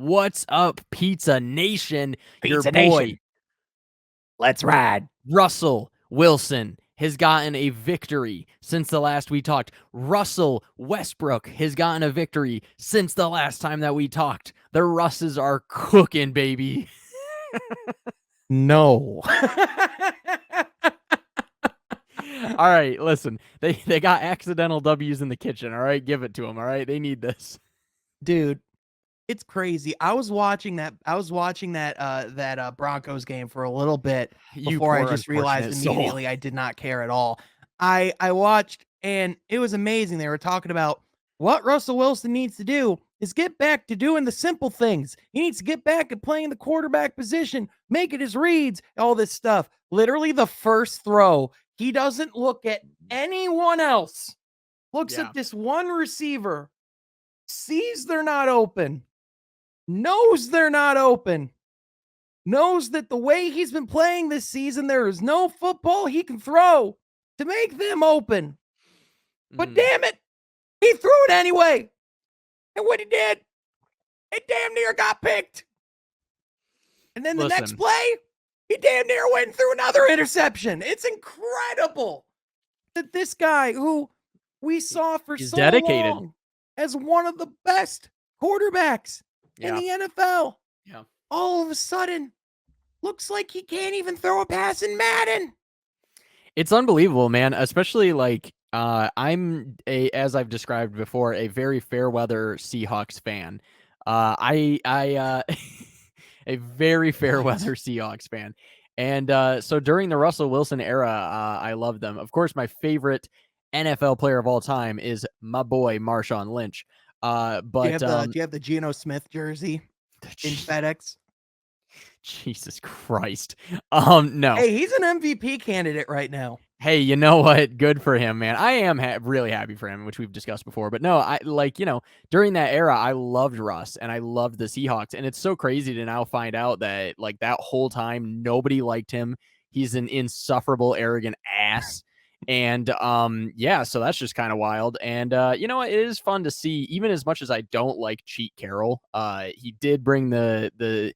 What's up, Pizza Nation? Your Pizza boy, Nation. Let's ride. Russell Wilson, has gotten a victory since the last we talked. Russell Westbrook has gotten a victory since the last time that we talked. The Russes are cooking, baby. No. All right, listen. They got accidental W's in the kitchen, all right? Give it to them, all right? They need this. Dude, it's crazy. I was watching that Broncos game for a little bit You before I poor just realized unfortunate soul. immediately I did not care at all. I watched and it was amazing. They were talking about what Russell Wilson needs to do is get back to doing the simple things. He needs to get back to playing the quarterback position, making his reads, all this stuff. Literally the first throw, he doesn't look at anyone else. Looks Yeah. at this one receiver, sees they're not open, knows they're not open, knows that the way he's been playing this season, there is no football he can throw to make them open. But damn it, he threw it anyway. And what he did, it damn near got picked. And then the next play, he damn near went and threw another interception. It's incredible that this guy who we saw for so long as one of the best quarterbacks in the NFL, all of a sudden looks like he can't even throw a pass in Madden. It's unbelievable, man. Especially like I'm as I've described before, a very fair weather Seahawks fan. A very fair weather Seahawks fan. And so during the Russell Wilson era, I loved them. Of course, my favorite NFL player of all time is my boy Marshawn Lynch. But do you have the Geno Smith jersey in FedEx? Jesus Christ. No. Hey, he's an MVP candidate right now. Hey, you know what? Good for him, man. I am really happy for him, which we've discussed before. But no, I like, during that era, I loved Russ and I loved the Seahawks. And it's so crazy to now find out that like that whole time, nobody liked him. He's an insufferable, arrogant ass. And yeah, so that's just kind of wild. And you know what? It is fun to see, even as much as I don't like Cheat Carroll. He did bring the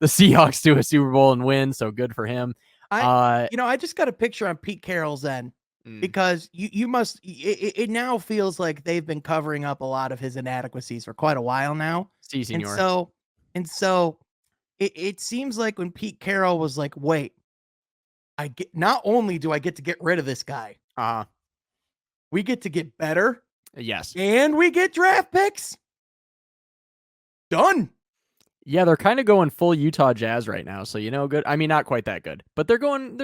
Seahawks to a Super Bowl and win, so good for him. I just got a picture on Pete Carroll's end because you must. It now feels like they've been covering up a lot of his inadequacies for quite a while now. Si, senor. And so it seems like when Pete Carroll was like, "Wait, not only do I get to get rid of this guy, we get to get better, yes, and we get draft picks." Done. Yeah, they're kind of going full Utah Jazz right now, so good. I mean, not quite that good, but they're going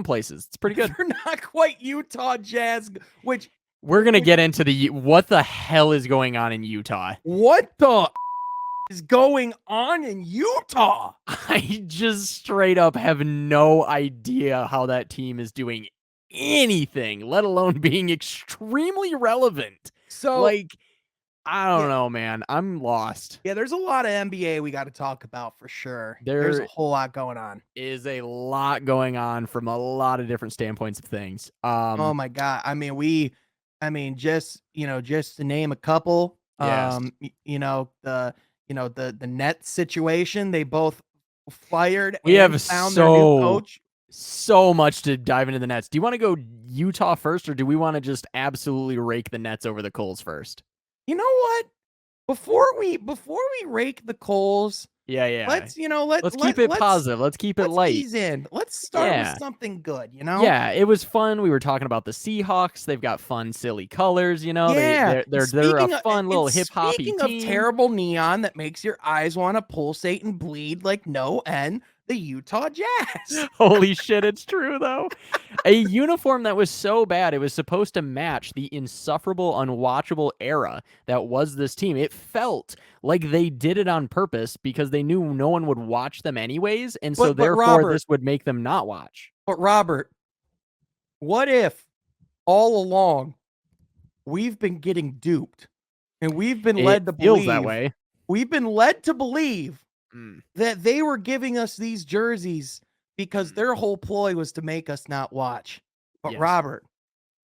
places. It's pretty good. They're not quite Utah Jazz, which we're gonna get into what the hell is going on in Utah. What the is going on in Utah? I just straight up have no idea how that team is doing anything, let alone being extremely relevant. So like. I don't know, man. I'm lost. Yeah, there's a lot of NBA we got to talk about for sure. There's a whole lot going on. Is a lot going on from a lot of different standpoints of things. Oh my God. I mean, just to name a couple, yes. The Nets situation, they both fired. We have found their new coach. So much to dive into the Nets. Do you want to go Utah first, or do we want to just absolutely rake the Nets over the coals first? You know what? Before we rake the coals, let's keep it positive. Let's keep it light. Ease in. Let's start with something good. Yeah, it was fun. We were talking about the Seahawks. They've got fun, silly colors. They're a fun little hip hoppy team. Speaking of terrible neon that makes your eyes want to pulsate and bleed like no end. The Utah Jazz. Holy shit, it's true, though. A uniform that was so bad, it was supposed to match the insufferable, unwatchable era that was this team. It felt like they did it on purpose because they knew no one would watch them anyways, and so therefore Robert, this would make them not watch. But Robert, what if all along we've been getting duped and we've been led to believe that way? We've been led to believe that they were giving us these jerseys because their whole ploy was to make us not watch. But Robert,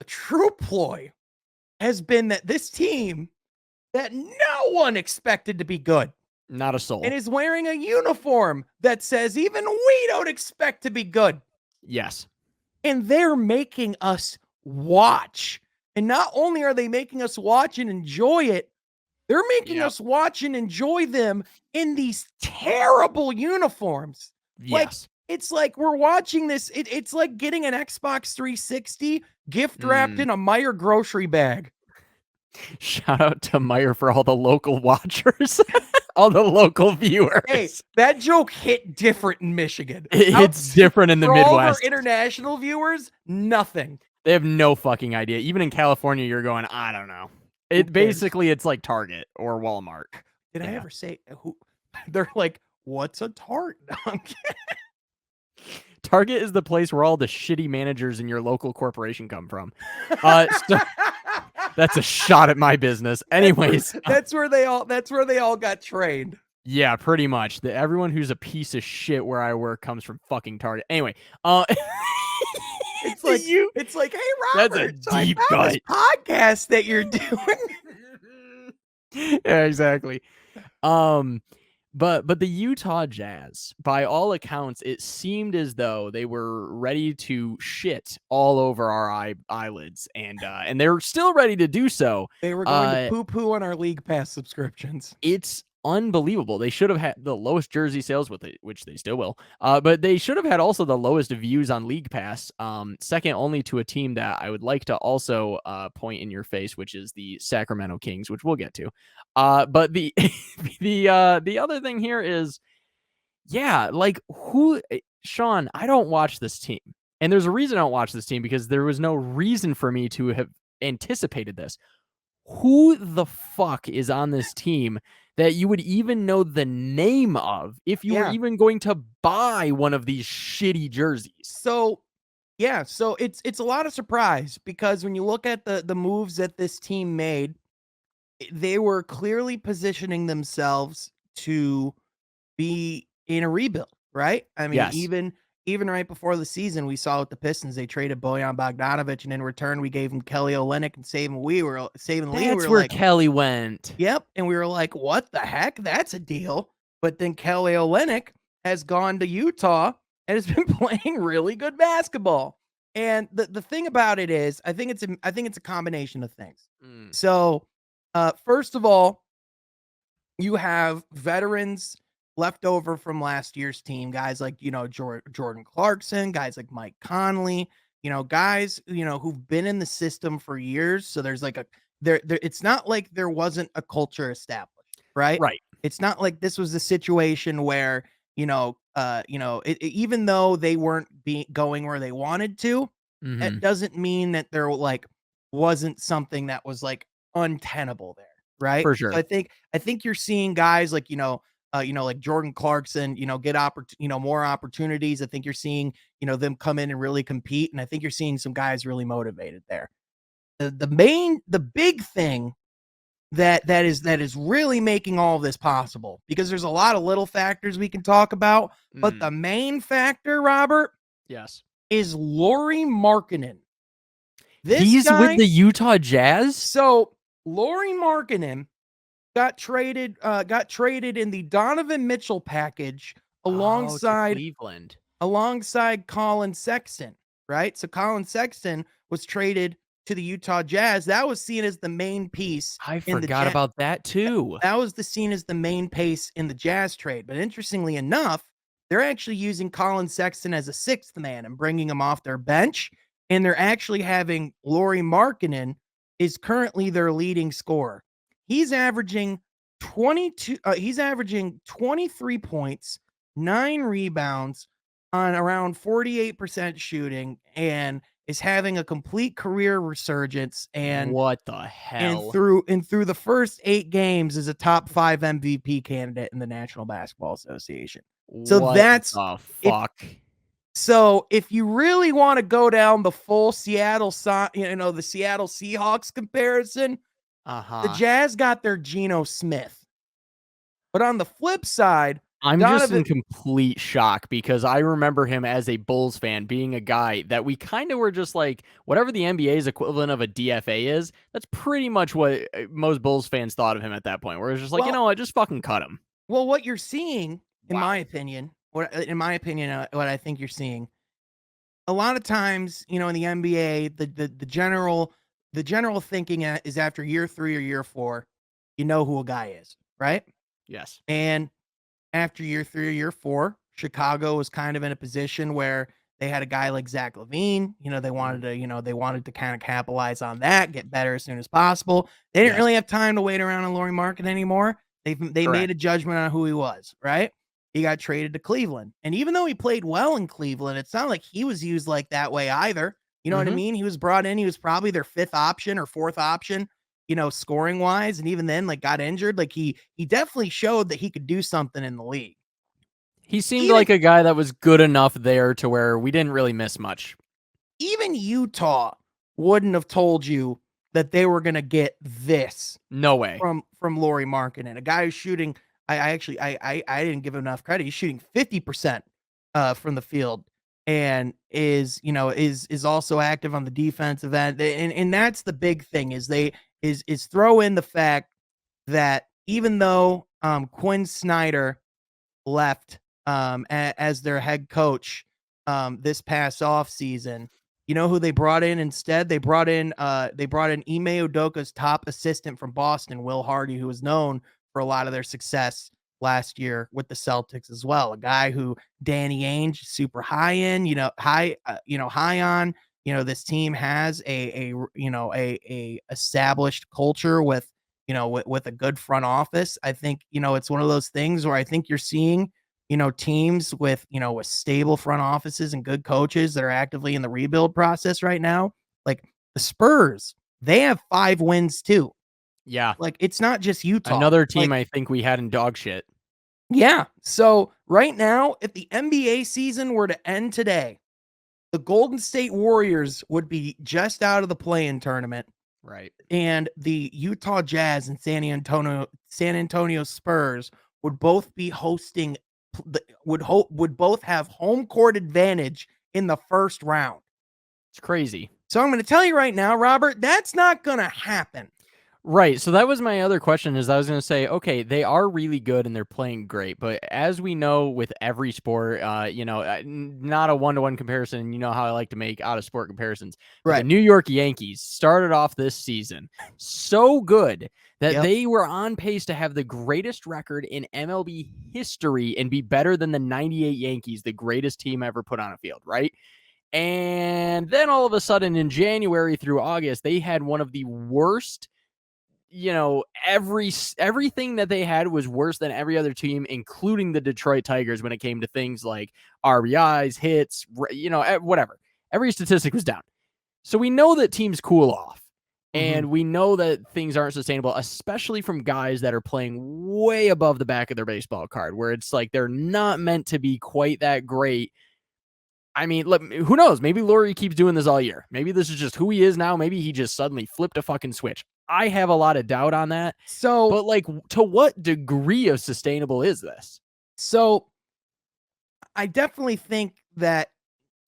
the true ploy has been that this team that no one expected to be good, Not a and soul. is wearing a uniform that says even we don't expect to be good. Yes. And they're making us watch. And not only are they making us watch and enjoy it, they're making Yep. us watch and enjoy them in these terrible uniforms. Like, Yes. it's like we're watching this. It's like getting an Xbox 360 gift wrapped in a Meijer grocery bag. Shout out to Meyer for all the local watchers, all the local viewers. Hey, that joke hit different in Michigan. It's different in the For all of our Midwest. international viewers, nothing. They have no fucking idea. Even in California, you're going, I don't know. It basically it's like Target or Walmart. Did I ever say who? They're like, what's a tart? Target is the place where all the shitty managers in your local corporation come from. So that's a shot at my business. Anyways, that's where they all got trained. Yeah, pretty much. Everyone who's a piece of shit where I work comes from fucking Target. Anyway, it's like, hey Robert, that's a deep cut. This podcast that you're doing. Yeah, exactly. But the Utah Jazz, by all accounts, it seemed as though they were ready to shit all over our eyelids, and they're still ready to do so. They were going to poo-poo on our League Pass subscriptions. It's unbelievable. They should have had the lowest jersey sales with it, which they still will. But they should have had also the lowest views on League Pass, second only to a team that I would like to also point in your face, which is the Sacramento Kings, which we'll get to. But the the other thing here is, yeah, like Sean, I don't watch this team. And there's a reason I don't watch this team, because there was no reason for me to have anticipated this. Who the fuck is on this team that you would even know the name of if you were even going to buy one of these shitty jerseys? So, yeah, so it's a lot of surprise, because when you look at the moves that this team made, they were clearly positioning themselves to be in a rebuild, right? I mean, Yes. even right before the season, we saw with the Pistons, they traded Bojan Bogdanovic, and in return, we gave him Kelly Olynyk and saving the league. That's where like, Kelly went. Yep, and we were like, what the heck? That's a deal. But then Kelly Olynyk has gone to Utah and has been playing really good basketball. And the thing about it is, I think it's a combination of things. So, first of all, you have veterans left over from last year's team, guys like, Jordan Clarkson, guys like Mike Conley, guys, who've been in the system for years. So there's like it's not like there wasn't a culture established, right? Right. It's not like this was a situation where, even though they weren't going where they wanted to, it doesn't mean that there wasn't something that was like untenable there, right? For sure. So I think you're seeing guys like, like Jordan Clarkson, get more opportunities. I think you're seeing, them come in and really compete. And I think you're seeing some guys really motivated there. The big thing that is really making all of this possible, because there's a lot of little factors we can talk about, but the main factor, Robert, yes, is Lauri Markanen. He's with the Utah Jazz. So Lauri Markanen got traded in the Donovan Mitchell package alongside Cleveland, alongside Colin Sexton, right? So Colin Sexton was traded to the Utah Jazz. That was seen as the main piece. I forgot about that too. That was seen as the main piece in the Jazz trade. But interestingly enough, they're actually using Colin Sexton as a sixth man and bringing him off their bench. And they're actually having Lauri Markanen is currently their leading scorer. He's averaging 23 points, 9 rebounds on around 48% shooting, and is having a complete career resurgence. And what the hell? And through the first 8 games is a top 5 MVP candidate in the National Basketball Association. So what that's the fuck. So if you really want to go down the full Seattle, the Seattle Seahawks comparison, the Jazz got their Geno Smith. But on the flip side, I'm just in complete shock, because I remember him as a Bulls fan being a guy that we kind of were just like, whatever the NBA's equivalent of a DFA is, that's pretty much what most Bulls fans thought of him at that point, where it's just like, I just fucking cut him. Well, what you're seeing, in Wow. my opinion, what I think you're seeing, a lot of times, in the NBA, the general thinking is after year 3 or year 4, you know who a guy is, right? Yes. And after year 3 or year 4, Chicago was kind of in a position where they had a guy like Zach LaVine. They Mhm. wanted to, they wanted to kind of capitalize on that, get better as soon as possible. They didn't Yes. really have time to wait around on Lauri Markkanen anymore. They made Correct. a judgment on who he was, right? He got traded to Cleveland. And even though he played well in Cleveland, it's not like he was used like that way either. You know what I Mhm. mean? He was brought in, he was probably their 5th option or 4th option, scoring wise, and even then, like, got injured. Like, he definitely showed that he could do something in the league. He seemed Even like a guy that was good enough there to where we didn't really miss much. even Utah wouldn't have told you that they were gonna get this No way. from Lauri Markkanen, a guy who's shooting. I actually I didn't give him enough credit. He's shooting 50% from the field, and is also active on the defensive end. And that's the big thing, is they is throw in the fact that even though Quinn Snyder left as their head coach this past off season. You know who they brought in instead? They brought in Ime Udoka's top assistant from Boston, Will Hardy, who was known for a lot of their success last year with the Celtics as well. A guy who Danny Ainge super high in, high on. This team has a established culture with with a good front office. I think, it's one of those things where I think you're seeing, teams with stable front offices and good coaches that are actively in the rebuild process right now. Like the Spurs, they have 5 wins too. Yeah. Like, it's not just Utah. Another team Like, I think we had in dog shit. yeah. So right now, if the NBA season were to end today, the Golden State Warriors would be just out of the play-in tournament, Right. and the Utah Jazz and San Antonio Spurs would both be hosting would both have home court advantage in the first round. It's crazy. So I'm going to tell you right now, Robert, that's not going to happen. Right. So that was my other question is I was going to say, okay, they are really good and they're playing great. But as we know with every sport, not a one-to-one comparison. You know how I like to make out of sport comparisons. But the Right. New York Yankees started off this season so good that Yep. they were on pace to have the greatest record in MLB history and be better than the 98 Yankees, the greatest team ever put on a field, right? And then all of a sudden in January through August, they had one of the worst, everything that they had was worse than every other team, including the Detroit Tigers when it came to things like RBIs, hits, whatever. Every statistic was down. So we know that teams cool off. Mm-hmm. And we know that things aren't sustainable, especially from guys that are playing way above the back of their baseball card, where it's like they're not meant to be quite that great. I mean, look, who knows? Maybe Lauri keeps doing this all year. Maybe this is just who he is now. Maybe he just suddenly flipped a fucking switch. I have a lot of doubt on that. So But like, to what degree of sustainable is this? so I definitely think that,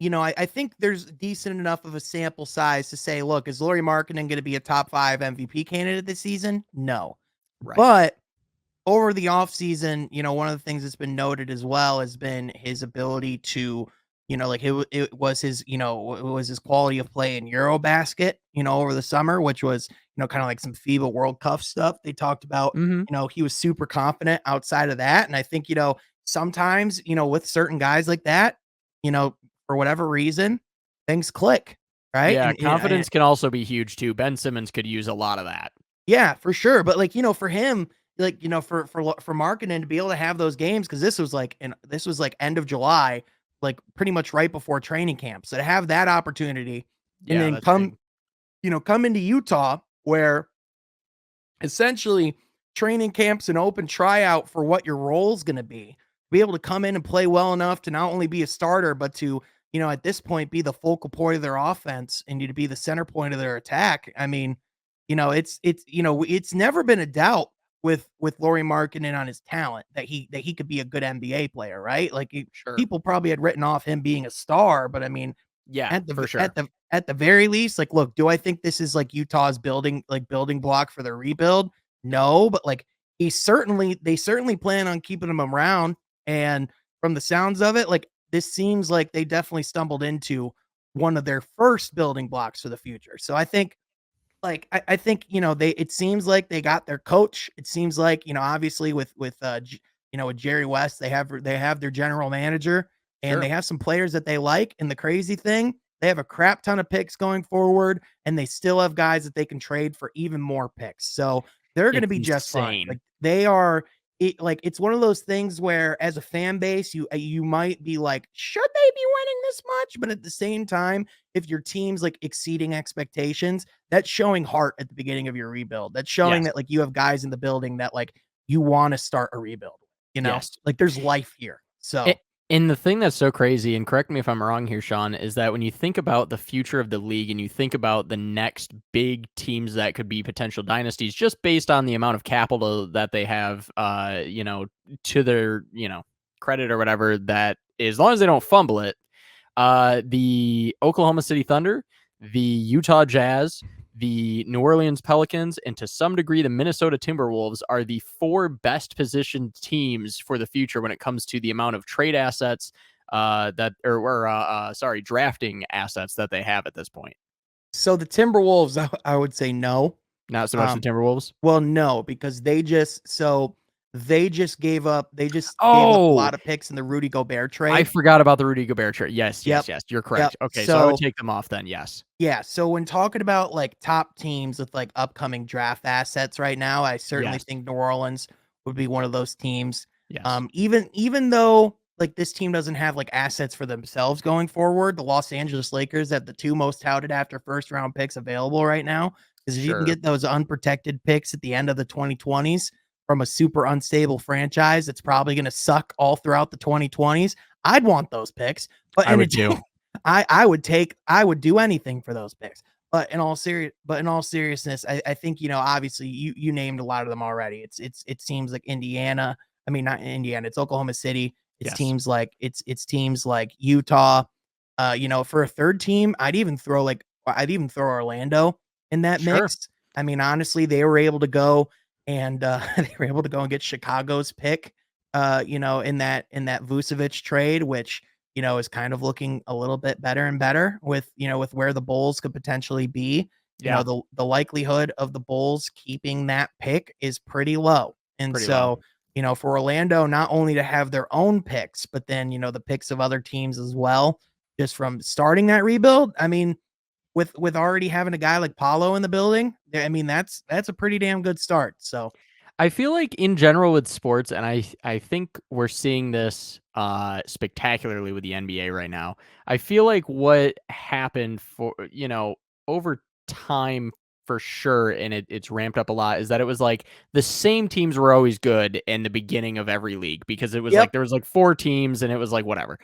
I think there's decent enough of a sample size to say, look, is Lauri Markkanen going to be a top 5 MVP candidate this season? No. Right. But over the offseason, one of the things that's been noted as well has been his ability to, like it was his, it was his quality of play in Eurobasket, over the summer, which was, kind of like some FIBA World Cup stuff. They talked about, Mm-hmm. he was super confident outside of that. And I think, sometimes, with certain guys like that, for whatever reason, things click. Right. Yeah, And confidence can also be huge too. Ben Simmons could use a lot of that. yeah, for sure. But like, for him, like, for Markkanen to be able to have those games, because this was like end of July, like pretty much right before training camp. So to have that opportunity and Yeah, then that's big. come into Utah where essentially training camp's an open tryout for what your role's gonna be able to come in and play well enough to not only be a starter, but to, at this point be the focal point of their offense and you to be the center point of their attack. I mean, it's never been a doubt with Lauri Markkanen on his talent that he could be a good NBA player, right? Like Sure. people probably had written off him being a star, but I mean, Yeah, at for the sure. at the very least, like, look, do I think this is like Utah's building block for their rebuild? No, but like they certainly plan on keeping him around. And from the sounds of it, like this seems like they definitely stumbled into one of their first building blocks for the future. So I think I think, it seems like they got their coach. It seems like, obviously with Jerry West, they have their general manager and Sure. they have some players that they like. And the crazy thing, they have a crap ton of picks going forward and they still have guys that they can trade for even more picks. So they're going to It's be just fine. insane. Like they are it's one of those things where as a fan base, you might be like, should they be winning this much? But at the same time, if your team's like exceeding expectations, that's showing heart at the beginning of your rebuild. That's showing Yes. that like you have guys in the building that like you want to start a rebuild, Yes. like there's life here. So It, and the thing that's so crazy, and correct me if I'm wrong here, Sean, is that when you think about the future of the league and you think about the next big teams that could be potential dynasties, just based on the amount of capital that they have, to their, credit or whatever, that as long as they don't fumble it, the Oklahoma City Thunder, the Utah Jazz, the New Orleans Pelicans, and to some degree the Minnesota Timberwolves are the four best positioned teams for the future when it comes to the amount of trade assets drafting assets that they have at this point. so the Timberwolves, I would say no. Not so much the Um, Timberwolves. well, no, because they just gave up a Oh, lot of picks in the Rudy Gobert I trade. forgot about the Rudy Gobert trade. Yes, Yep. yes, yes. You're Yep. correct. Okay, so I would So take them off then. Yes. yeah, so when talking about like top teams with like upcoming draft assets right now, I certainly Yes. think New Orleans would be one of those teams. Yes. Even though like this team doesn't have like assets for themselves going forward, the Los Angeles Lakers have the two most touted after first round picks available right now. Because if you can Sure. get those unprotected picks at the end of the 2020s from a super unstable franchise that's probably going to suck all throughout the 2020s, I'd want those picks. But I in would too. addition, I would do anything for those picks. But in all seriousness, I think obviously you named a lot of them already. It seems like Indiana. I mean, not Indiana. It's Oklahoma City. Yes. It's teams like Utah. For a third team, I'd even throw Orlando in that Sure. mix. I mean, honestly, they were able to go and they were able to go and get Chicago's pick. In that Vucevic trade, which is kind of looking a little bit better and better with where the Bulls could potentially be. Yeah. The likelihood of the Bulls keeping that pick is pretty low. And Pretty low. so, for Orlando, not only to have their own picks, but then, the picks of other teams as well, just from starting that rebuild. I mean, with already having a guy like Paulo in the building, I mean, that's a pretty damn good start. So I feel like in general with sports, and I think we're seeing this spectacularly with the NBA right now. I feel like what happened for over time for sure, and it's ramped up a lot, is that it was like the same teams were always good in the beginning of every league because it was like yep. there was like four teams and it was like whatever.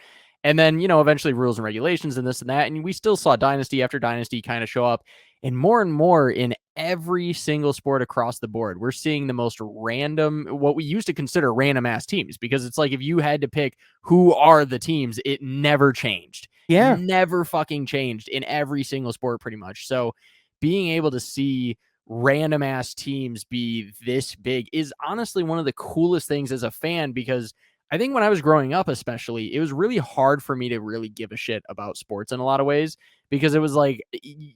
And then, eventually rules and regulations and this and that. And we still saw dynasty after dynasty kind of show up. And more in every single sport across the board, we're seeing the most random, what we used to consider random ass teams, because it's like if you had to pick who are the teams, it never changed. Yeah. Never fucking changed in every single sport, pretty much. So being able to see random ass teams be this big is honestly one of the coolest things as a fan, because I think when I was growing up, especially, it was really hard for me to really give a shit about sports in a lot of ways, because it was like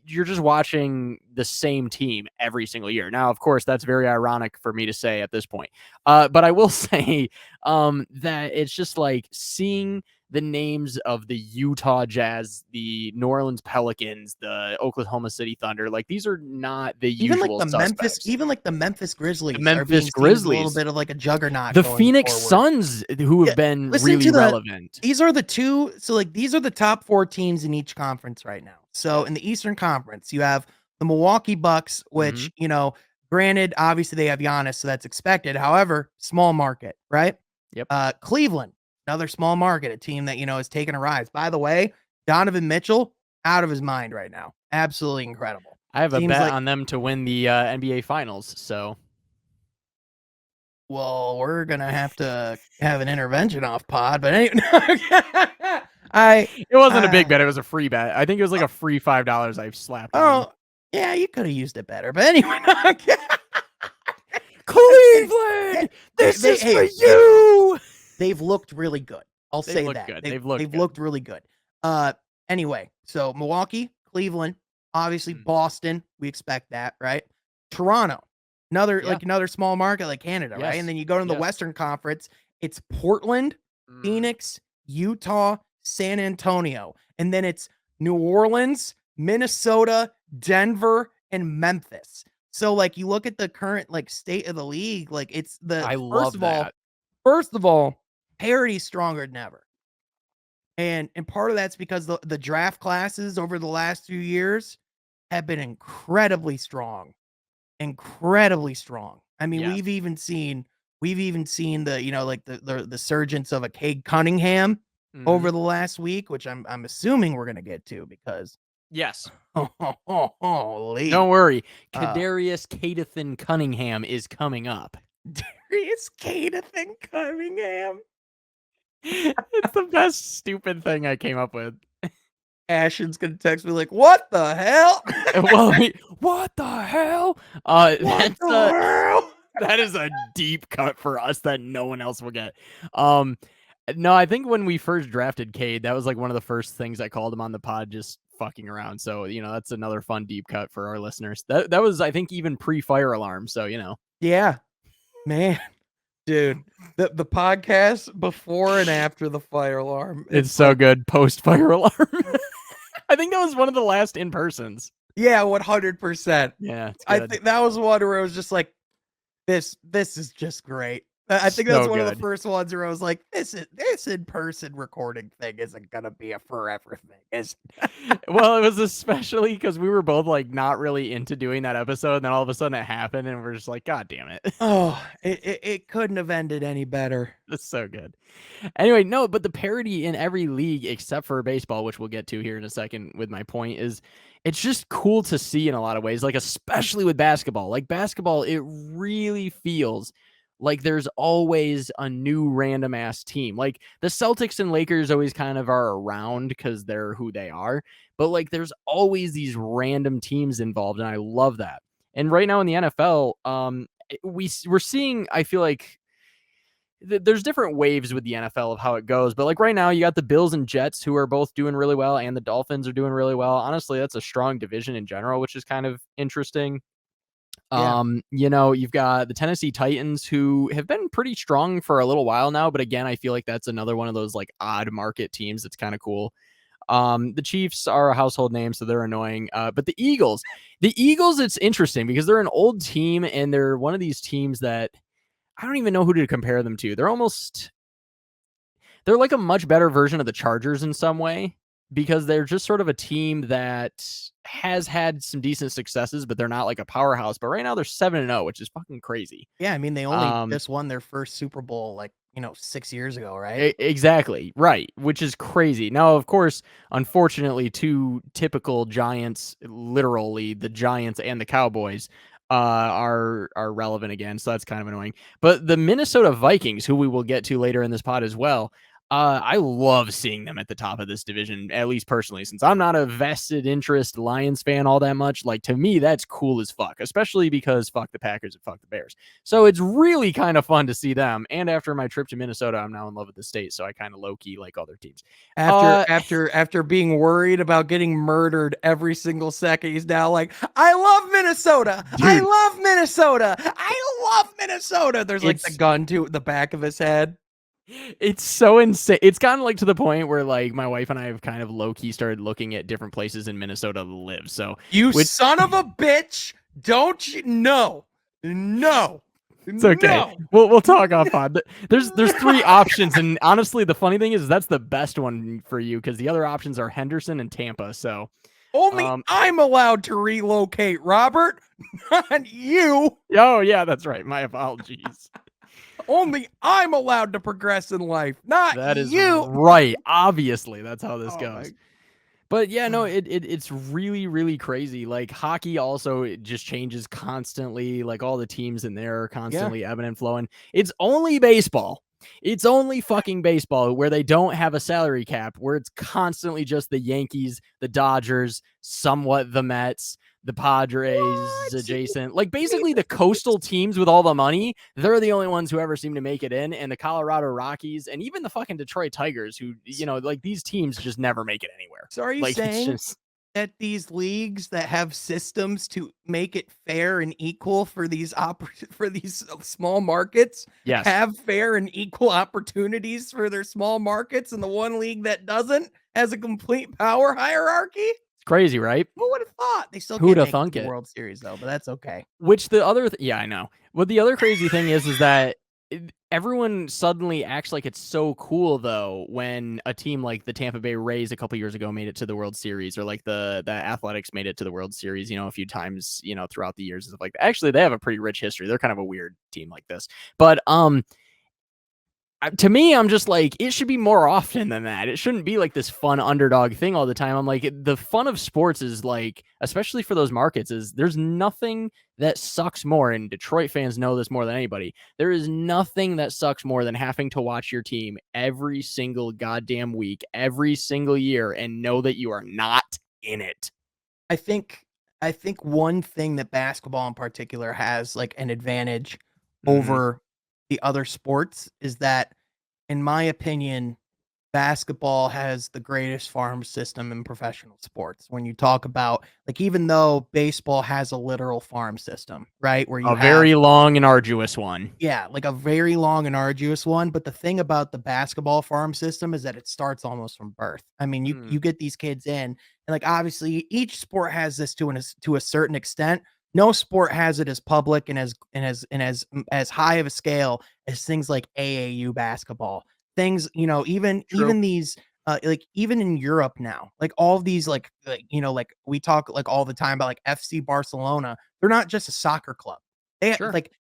you're just watching the same team every single year. Now, of course, that's very ironic for me to say at this point. But I will say that it's just like seeing the names of the Utah Jazz, the New Orleans Pelicans, the Oklahoma City Thunder. Like, these are not the usual suspects. Even like the Memphis The Grizzlies are being Memphis seen as a little Grizzlies, bit of like a juggernaut the going Phoenix forward. Suns, who Yeah, have been listen really to relevant. these are the two. So like these are the top four teams in each conference right now. So in the Eastern Conference, you have the Milwaukee Bucks, Mhm. which, granted, obviously they have Giannis, so that's expected. However, small market, right? Yep. Cleveland, another small market, a team that, is taking a rise. By the way, Donovan Mitchell, out of his mind right now. Absolutely incredible. I have a Seems bet like, on them to win the NBA Finals. So well, we're gonna have to have an intervention off pod, but anyway, I it wasn't a big bet; it was a free bet. I think it was like a free $5 I slapped on them. oh yeah, you could have used it better, but anyway, Cleveland Cleveland, this is for you. They've looked really good. I'll say that. Good. They've looked looked really good. Anyway, so Milwaukee, Cleveland, obviously Boston. We expect that, right? Toronto, another small market like Canada, right? And then you go to the Western Conference. It's Portland, Phoenix, Utah, San Antonio, and then it's New Orleans, Minnesota, Denver, and Memphis. So like you look at the current like state of the league, like it's the first of all, parity's stronger than ever. And part of that's because the draft classes over the last few years have been incredibly strong. Incredibly strong. I mean, we've even seen the, you know, like the surgence of a Cade Cunningham over the last week, which I'm assuming we're gonna get to because holy. Don't worry. Kadarius Cadathan Cunningham is coming up. Darius Cadathan Cunningham. It's the best stupid thing I came up with. Ashton's gonna text me like, "What the hell?" Well, what the hell? That is a deep cut for us that no one else will get. No, I think when we first drafted Cade, that was like one of the first things I called him on the pod, just fucking around. So, you know, that's another fun deep cut for our listeners. That was, I think, even pre-fire alarm. So, you know. Yeah, man. Dude, the podcast before and after the fire alarm. It's so good. Post fire alarm. I think that was one of the last in-persons. Yeah, 100%. Yeah. I think that was one where it was just like, this is just great. I think that's one of the first ones where I was like, this in-person recording thing isn't gonna be a forever thing, is it? Well, it was especially because we were both like not really into doing that episode, and then all of a sudden it happened, and we're just like, God damn it. Oh, it couldn't have ended any better. That's so good. Anyway, no, but the parity in every league except for baseball, which we'll get to here in a second with my point, is it's just cool to see in a lot of ways, like especially with basketball. Like basketball, it really feels like there's always a new random ass team. Like the Celtics and Lakers always kind of are around because they're who they are, but like there's always these random teams involved, and I love that. And right now in the NFL, we're seeing, I feel like there's different waves with the NFL of how it goes, but like right now you got the Bills and Jets who are both doing really well, and the Dolphins are doing really well. Honestly, that's a strong division in general, which is kind of interesting. You know, you've got the Tennessee Titans who have been pretty strong for a little while now, but again, I feel like that's another one of those like odd market teams that's kind of cool. The Chiefs are a household name, so they're annoying. But the Eagles, it's interesting because they're an old team, and they're one of these teams that I don't even know who to compare them to. They're like a much better version of the Chargers in some way, because they're just sort of a team that has had some decent successes, but they're not like a powerhouse. But right now they're 7-0, which is fucking crazy. Yeah, I mean, they only just won their first Super Bowl, like, 6 years ago, right? Exactly, right, which is crazy. Now, of course, unfortunately, two typical Giants, literally the Giants and the Cowboys, are relevant again, so that's kind of annoying. But the Minnesota Vikings, who we will get to later in this pod as well, I love seeing them at the top of this division, at least personally, since I'm not a vested interest Lions fan all that much. Like, to me, that's cool as fuck, especially because fuck the Packers and fuck the Bears. So it's really kind of fun to see them. And after my trip to Minnesota, I'm now in love with the state, so I kind of low-key like other teams. After being worried about getting murdered every single second, he's now like, I love Minnesota. Dude, I love Minnesota. I love Minnesota. There's like the gun to the back of his head. It's so insane. It's gotten like to the point where like my wife and I have kind of low-key started looking at different places in Minnesota to live. So son of a bitch, don't you know? No. It's okay. No. We'll talk off pod. There's three options, and honestly, the funny thing is that's the best one for you because the other options are Henderson and Tampa. So only I'm allowed to relocate, Robert, not you. Oh yeah, that's right. My apologies. Only I'm allowed to progress in life, not you. That is right. Obviously, that's how this goes. But yeah, no, it's really, really crazy. Like hockey also, it just changes constantly. Like all the teams in there are constantly ebbing and flowing. It's only baseball It's only fucking baseball where they don't have a salary cap, where it's constantly just the Yankees, the Dodgers, somewhat the Mets, the Padres What? adjacent. Like basically the coastal teams with all the money, they're the only ones who ever seem to make it in. And the Colorado Rockies and even the fucking Detroit Tigers, who, like these teams just never make it anywhere. So are you Like it's saying just that these leagues that have systems to make it fair and equal for these for these small markets yes. have fair and equal opportunities for their small markets, and the one league that doesn't has a complete power hierarchy? It's crazy, right? Who would have thought? They still Who'd can't have make it to thunk the it? World Series though, but that's okay. Which the other, yeah, I know. What the other crazy thing is that everyone suddenly acts like it's so cool though when a team like the Tampa Bay Rays a couple years ago made it to the World Series, or like the Athletics made it to the World Series, a few times, throughout the years and stuff like that. Actually, they have a pretty rich history. They're kind of a weird team like this, but to me, I'm just like, it should be more often than that. It shouldn't be like this fun underdog thing all the time. I'm like, the fun of sports is like, especially for those markets, is there's nothing that sucks more. And Detroit fans know this more than anybody. There is nothing that sucks more than having to watch your team every single goddamn week, every single year, and know that you are not in it. I think one thing that basketball in particular has like an advantage over the other sports is that, in my opinion, basketball has the greatest farm system in professional sports. When you talk about, like, even though baseball has a literal farm system, right? Where you A have very long and arduous one. yeah, like a very long and arduous one. But the thing about the basketball farm system is that it starts almost from birth. I mean, you get these kids in, and like obviously each sport has this to a certain extent. No sport has it as public and as high of a scale as things like AAU basketball. Things, True. even these like even in Europe now, like all of these like we talk like all the time about like FC Barcelona. They're not just a soccer club. They Sure. like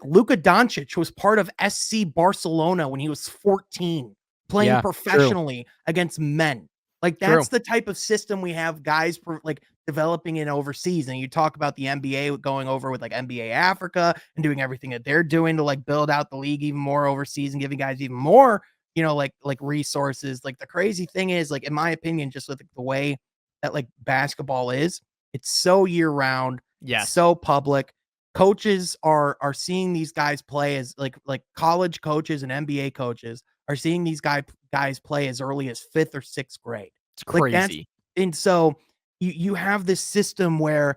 Luka Doncic was part of SC Barcelona when he was 14, playing Yeah, professionally against men. Like true. that's the type of system we have guys like developing in overseas. And you talk about the NBA going over with like NBA Africa and doing everything that they're doing to like build out the league even more overseas and giving guys even more, like resources. Like the crazy thing is, like, in my opinion, just with the way that like basketball is, it's so year round, it's Yes. so public. Coaches are seeing these guys play as like college coaches and NBA coaches are seeing these guys play as early as 5th or 6th grade. It's Like that's crazy. and so you have this system where,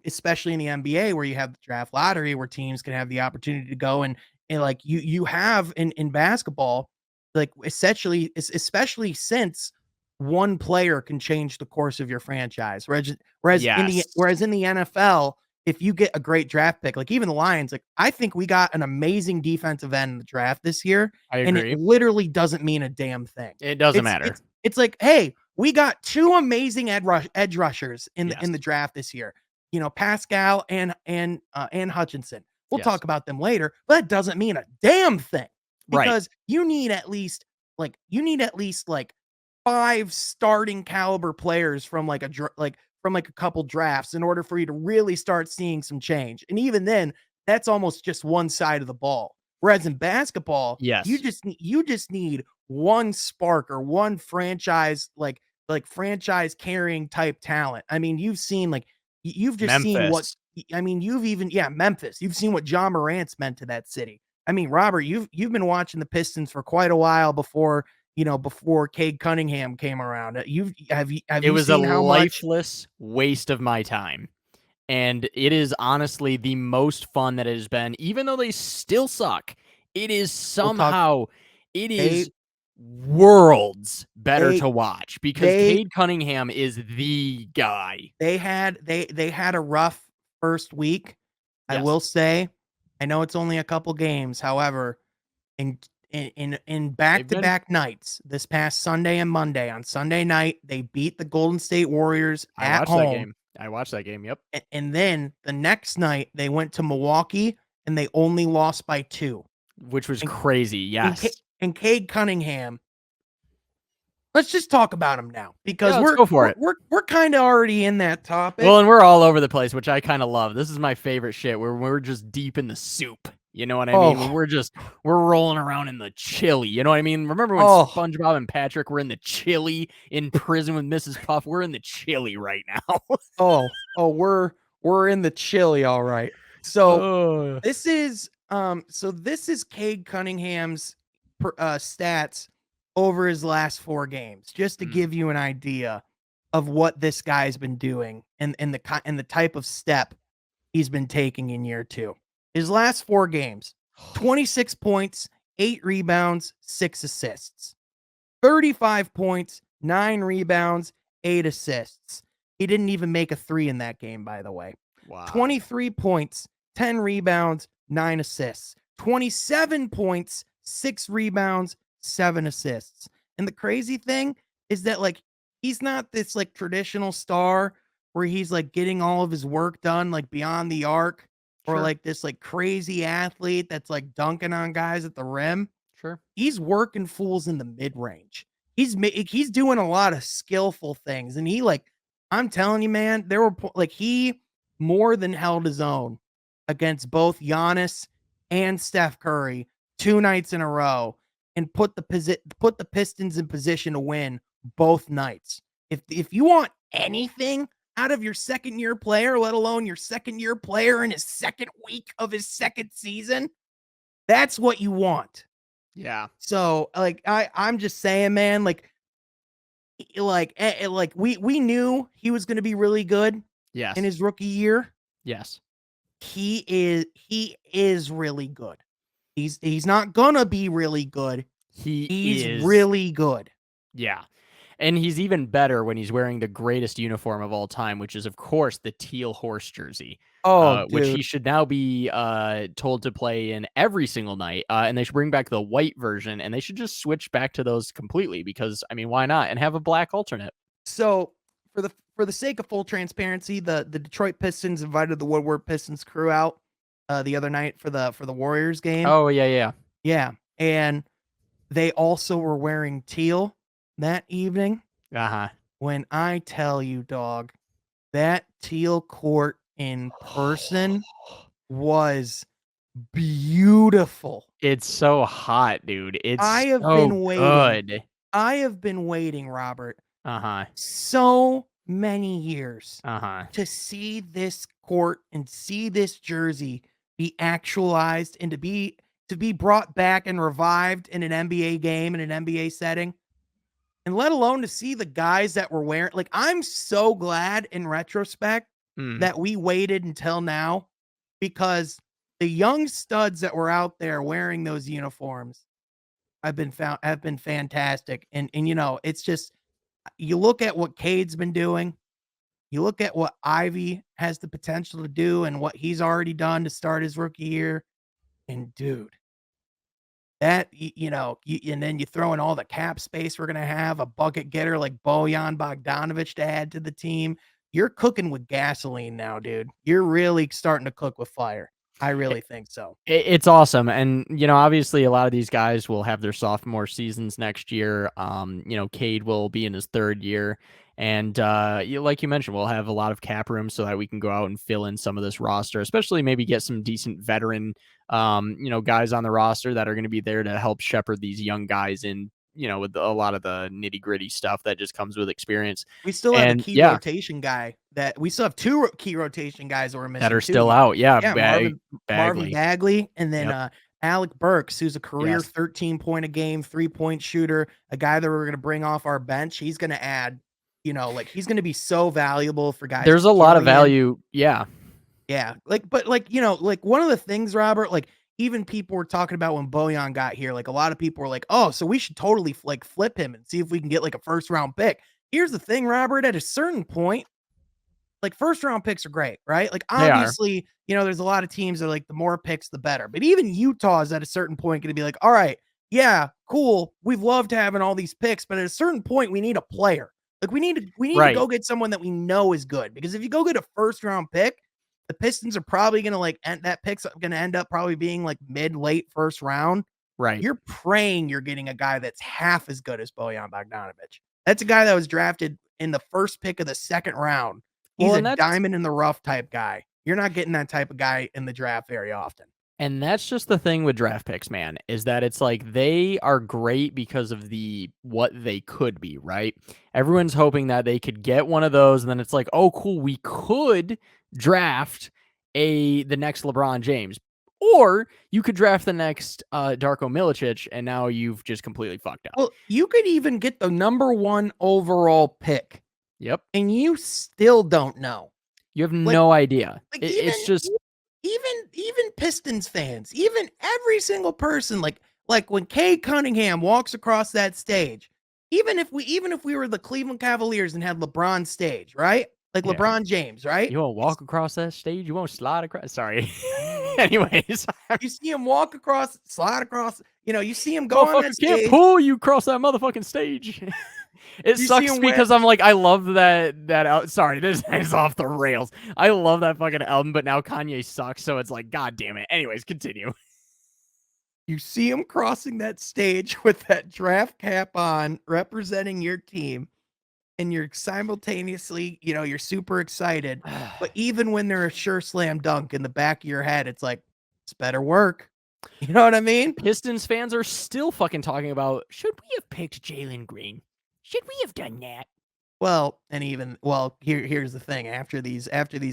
especially in the NBA where you have the draft lottery where teams can have the opportunity to go and like you have in basketball, like especially since one player can change the course of your franchise. Yes. Whereas in the NFL, if you get a great draft pick, like even the Lions, like I think we got an amazing defensive end in the draft this year, I and it agree. literally doesn't mean a damn thing. It doesn't matter. It's like, hey, we got two amazing edge rushers in Yes. the draft this year. Pascal and Hutchinson. We'll Yes. talk about them later, but that doesn't mean a damn thing Right. because you need at least like 5 starting caliber players from like from like a couple drafts in order for you to really start seeing some change. And even then, that's almost just one side of the ball. Whereas in basketball, Yes. you just need one spark or one franchise like franchise carrying type talent. I mean, you've seen like you've just seen what Memphis. I mean, you've even Memphis. You've seen what John Morant's meant to that city. I mean, Robert, you've been watching the Pistons for quite a while before Cade Cunningham came around. Have It you was a seen how much lifeless waste of my time. And it is honestly the most fun that it has been, even though they still suck. It is we'll talk somehow, it they is worlds better they to watch because they Cade Cunningham is the guy. they had a rough first week. I Yes. will say, I know it's only a couple games. However, in They've been, back-to-back nights, this past Sunday and Monday, on Sunday night, they beat the Golden State Warriors I at watched that home. game. I watched that game. Yep. And then the next night they went to Milwaukee and they only lost by 2. Which was And crazy. Yes. and Cade Cunningham, let's just talk about him now because Yeah, let's go for it. we're kind of already in that topic. Well, and we're all over the place, which I kind of love. This is my favorite shit where we're just deep in the soup. You know what I mean? When Oh, we're rolling around in the chili. You know what I mean? Remember when oh, SpongeBob and Patrick were in the chili in prison with Mrs. Puff? We're in the chili right now. oh, we're in the chili, all right. So Oh. this is Cade Cunningham's stats over his last 4 games, just to Mm. give you an idea of what this guy's been doing and the type of step he's been taking in year 2. His last 4 games, 26 points, 8 rebounds, 6 assists. 35 points, 9 rebounds, 8 assists. He didn't even make a 3 in that game, by the way. Wow. 23 points, 10 rebounds, 9 assists. 27 points, 6 rebounds, 7 assists. And the crazy thing is that, like, he's not this, like, traditional star where he's, like, getting all of his work done, like, beyond the arc, or, Sure. like, this, like, crazy athlete that's, like, dunking on guys at the rim. Sure. He's working fools in the mid-range. He's doing a lot of skillful things, and I'm telling you, man, there were he more than held his own against both Giannis and Steph Curry 2 nights in a row and put the Pistons in position to win both nights. If you want anything out of your second-year player, let alone your second-year player in his second week of his second season, that's what you want. Yeah. So, like, I'm just saying, man, we knew he was gonna be really good in Yes. his rookie year. Yes. He is really good. He's not gonna be really good. He He's is. really good. Yeah. And he's even better when he's wearing the greatest uniform of all time, which is, of course, the teal horse jersey, Oh, which he dude. should now be told to play in every single night. And they should bring back the white version, and they should just switch back to those completely because, I mean, why not? And have a black alternate. So, for the sake of full transparency, the Detroit Pistons invited the Woodward Pistons crew out the other night for the Warriors game. Oh, yeah, yeah. Yeah, and they also were wearing teal that evening. Uh huh. When I tell you, dog, that teal court in person was beautiful. It's so hot, dude. I It's have so been waiting. good. I have been waiting, Robert, Uh huh. so many years Uh huh. to see this court and see this jersey be actualized and to be brought back and revived in an NBA game in an NBA setting. And let alone to see the guys that were wearing, like, I'm so glad in retrospect Mm. that we waited until now, because the young studs that were out there wearing those uniforms have been fantastic. And it's just, you look at what Cade's been doing, you look at what Ivy has the potential to do and what he's already done to start his rookie year. And dude, and then you throw in all the cap space we're gonna have, a bucket getter like Bojan Bogdanovic to add to the team. You're cooking with gasoline now, dude. You're really starting to cook with fire. I really think so. It's awesome, and, obviously, a lot of these guys will have their sophomore seasons next year. Cade will be in his 3rd year, and, like you mentioned, we'll have a lot of cap room so that we can go out and fill in some of this roster, especially maybe get some decent veteran, guys on the roster that are gonna be there to help shepherd these young guys in, with a lot of the nitty-gritty stuff that just comes with experience, We still have a and key yeah, rotation guy that we still have 2 key rotation guys that we're that missing are too. still out. Yeah, Yeah, Marvin Bagley. Bagley, and then Yep. Alec Burks, who's a career Yes. 13 point a game 3-point shooter, a guy that we're gonna bring off our bench. He's gonna add, he's gonna be so valuable for guys There's like a lot of Killian. value. Yeah. Yeah, like one of the things, Robert, like, even people were talking about when Bojan got here, like, a lot of people were like, "Oh, so we should totally flip him and see if we can get like a first round pick." Here's the thing, Robert, at a certain point, like, first round picks are great, right? Like, They are. obviously, there's a lot of teams that are like, the more picks, the better. But even Utah is at a certain point going to be like, all right, yeah, cool. We've loved having all these picks, but at a certain point, we need a player. Like, we need to Right. go get someone that we know is good. Because if you go get a first round pick, the Pistons are probably going to that pick's going to end up probably being like mid late first round. Right. You're praying you're getting a guy that's half as good as Bojan Bogdanovic. That's a guy that was drafted in the first pick of the second round. He's Well, a and that's diamond in the rough type guy. You're not getting that type of guy in the draft very often. And that's just the thing with draft picks, man, is that it's like they are great because of what they could be, right? Everyone's hoping that they could get one of those, and then it's like, oh, cool, we could draft the next LeBron James. Or you could draft the next Darko Milicic, and now you've just completely fucked up. Well, you could even get the number 1 overall pick. Yep. And you still don't know. You have no idea. It's just even Pistons fans, even every single person, like when Cade Cunningham walks across that stage, even if we were the Cleveland Cavaliers and had LeBron stage, right? Like LeBron James, right? You won't walk across that stage. You won't slide across. Sorry. Anyways, you see him walk across, slide across. You see him go on that stage. Can't pull you across that motherfucking stage. It sucks because I'm like, I love that. Sorry, this is off the rails. I love that fucking album, but now Kanye sucks, so it's like, god damn it. Anyways, continue. You see him crossing that stage with that draft cap on, representing your team, and you're simultaneously, you're super excited. But even when they're a sure slam dunk in the back of your head, it's like, it's better work. You know what I mean? Pistons fans are still fucking talking about, should we have picked Jalen Green? Should we have done that? Well, here's the thing. After these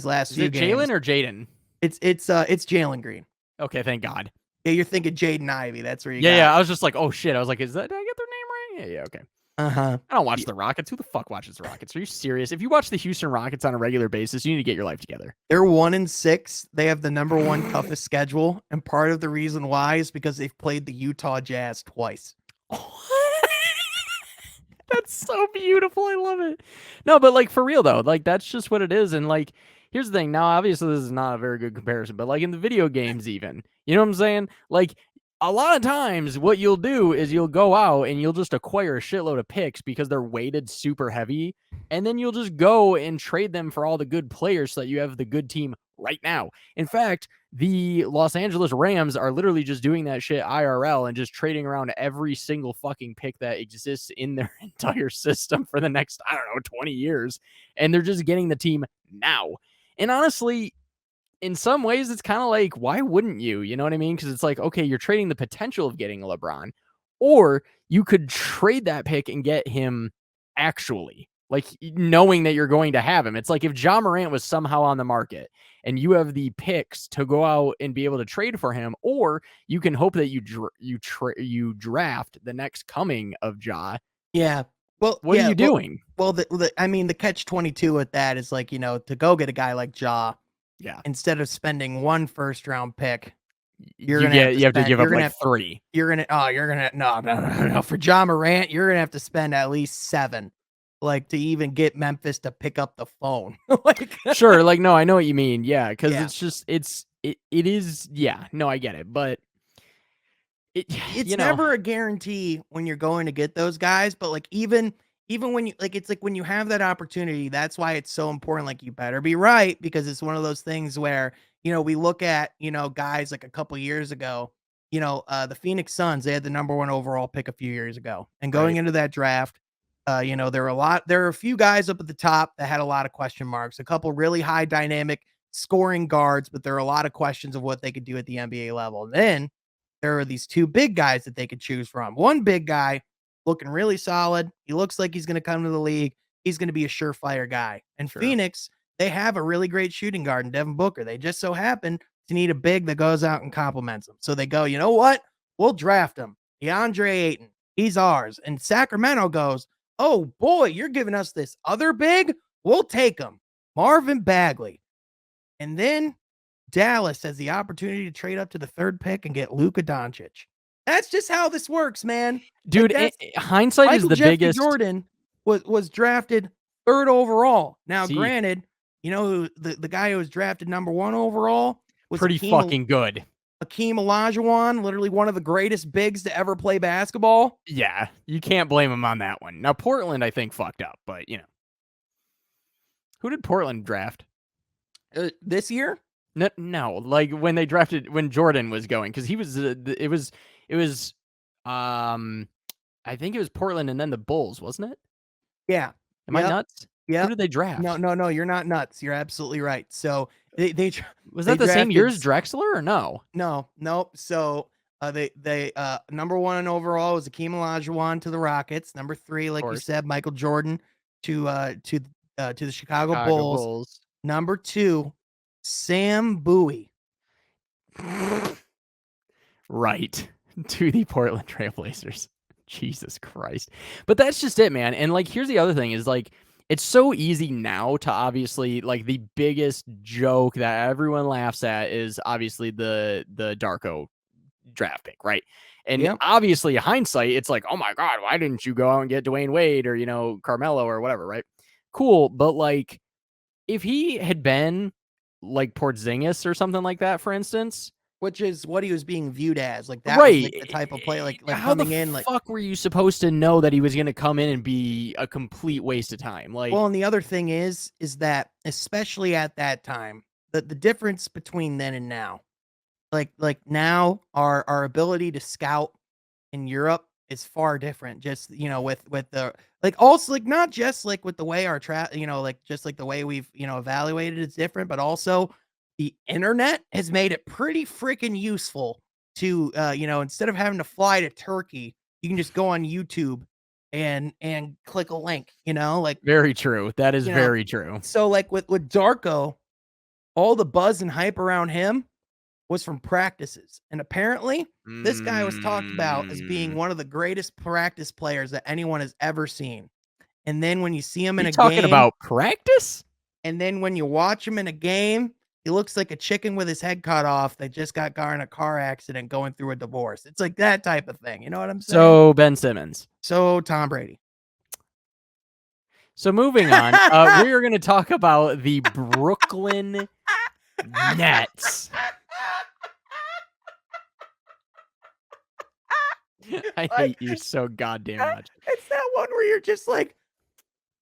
last few games, Jalen or Jaden? It's Jalen Green. Okay, thank God. Yeah, you're thinking Jaden Ivey. That's where you. Yeah. I was just like, oh shit. I was like, did I get their name right? Yeah. Okay. I don't watch the Rockets. Who the fuck watches the Rockets? Are you serious? If you watch the Houston Rockets on a regular basis, you need to get your life together. They're 1-6. They have the number 1 toughest schedule, and part of the reason why is because they've played the Utah Jazz twice. That's so beautiful. I love it. No, but like for real though, like that's just what it is. And like, here's the thing. Now, obviously, this is not a very good comparison, but like in the video games, even, you know what I'm saying? Like, a lot of times what you'll do is you'll go out and you'll just acquire a shitload of picks because they're weighted super heavy. And then you'll just go and trade them for all the good players so that you have the good team right now. In fact, the Los Angeles Rams are literally just doing that shit IRL and just trading around every single fucking pick that exists in their entire system for the next, 20 years. And they're just getting the team now. And honestly, in some ways, it's kind of like, why wouldn't you? You know what I mean? Because it's like, okay, you're trading the potential of getting a LeBron, or you could trade that pick and get him actually, like knowing that you're going to have him. It's like if Ja Morant was somehow on the market and you have the picks to go out and be able to trade for him, or you can hope that you draft the next coming of Ja. Yeah. Well, what are you doing? Well, the catch-22 with that is like, to go get a guy like Ja. Yeah. Instead of spending 1 first-round pick, you have to give up like 3. No. For Ja Morant, you're gonna have to spend at least 7, like to even get Memphis to pick up the phone. Like, sure, like no, I know what you mean. Yeah, because it's just it is. Yeah, no, I get it, but it's never a guarantee when you're going to get those guys. But like even when you it's like when you have that opportunity, that's why it's so important. Like you better be right, because it's one of those things where we look at guys like a couple years ago. The Phoenix Suns, they had the number 1 overall pick a few years ago, and going into that draft, there are a few guys up at the top that had a lot of question marks. A couple really high dynamic scoring guards, but there are a lot of questions of what they could do at the NBA level. And then there are these 2 big guys that they could choose from. One big guy looking really solid. He looks like he's going to come to the league. He's going to be a surefire guy. And Phoenix, they have a really great shooting guard in Devin Booker. They just so happen to need a big that goes out and compliments him. So they go, you know what? We'll draft him. DeAndre Ayton. He's ours. And Sacramento goes, oh boy, you're giving us this other big? We'll take him. Marvin Bagley. And then Dallas has the opportunity to trade up to the 3rd pick and get Luka Doncic. That's just how this works, man. Dude, hindsight Michael is the Jeffrey biggest. Jordan was drafted 3rd overall. Now, granted, the guy who was drafted number 1 overall was pretty fucking good. Hakeem Olajuwon, literally one of the greatest bigs to ever play basketball. Yeah, you can't blame him on that one. Now, Portland, I think, fucked up, but who did Portland draft? This year? No, like when they drafted, when Jordan was going, because he was, it was, I think it was Portland and then the Bulls, wasn't it? Yeah. Am I nuts? Who Yep. did they draft? No, you're not nuts. You're absolutely right. So Was they that the same year drafted as Drexler or no? no, nope. So they number 1 overall was Akeem Olajuwon to the Rockets. Number 3, Of like you course. said, Michael Jordan to the Chicago Chicago Bulls. Bulls. Number 2, Sam Bowie. Right. To the Portland Trailblazers. Jesus Christ. But that's just it, man. And like, here's the other thing is like, it's so easy now to obviously like the biggest joke that everyone laughs at is obviously the Darko draft pick, right? And Yep. obviously hindsight, it's like, oh my God, why didn't you go out and get Dwayne Wade or, Carmelo or whatever, right? Cool. But like, if he had been like Porzingis or something like that, for instance, Which is what he was being viewed as. Like that was right. like the type of play like How the coming in like fuck were you supposed to know that he was going to come in and be a complete waste of time? Like, well, and the other thing is that especially at that time, the difference between then and now, like now our ability to scout in Europe is far different. Just with the like also like not just like with the way our like just like the way we've evaluated is different, but also the internet has made it pretty freaking useful to instead of having to fly to Turkey, you can just go on YouTube and click a link. Like very true. That is you know very true. so like with Darko, all the buzz and hype around him was from practices. And apparently, this guy was talked about as being Mm. one of the greatest practice players that anyone has ever seen. And then when you see him in You a talking game, about practice? and then when you watch him in a game, he looks like a chicken with his head cut off that just got in a car accident going through a divorce. It's like that type of thing. You know what I'm saying? So Ben Simmons. So Tom Brady. So moving on, we are going to talk about the Brooklyn Nets. I hate you so goddamn much. It's that one where you're just like,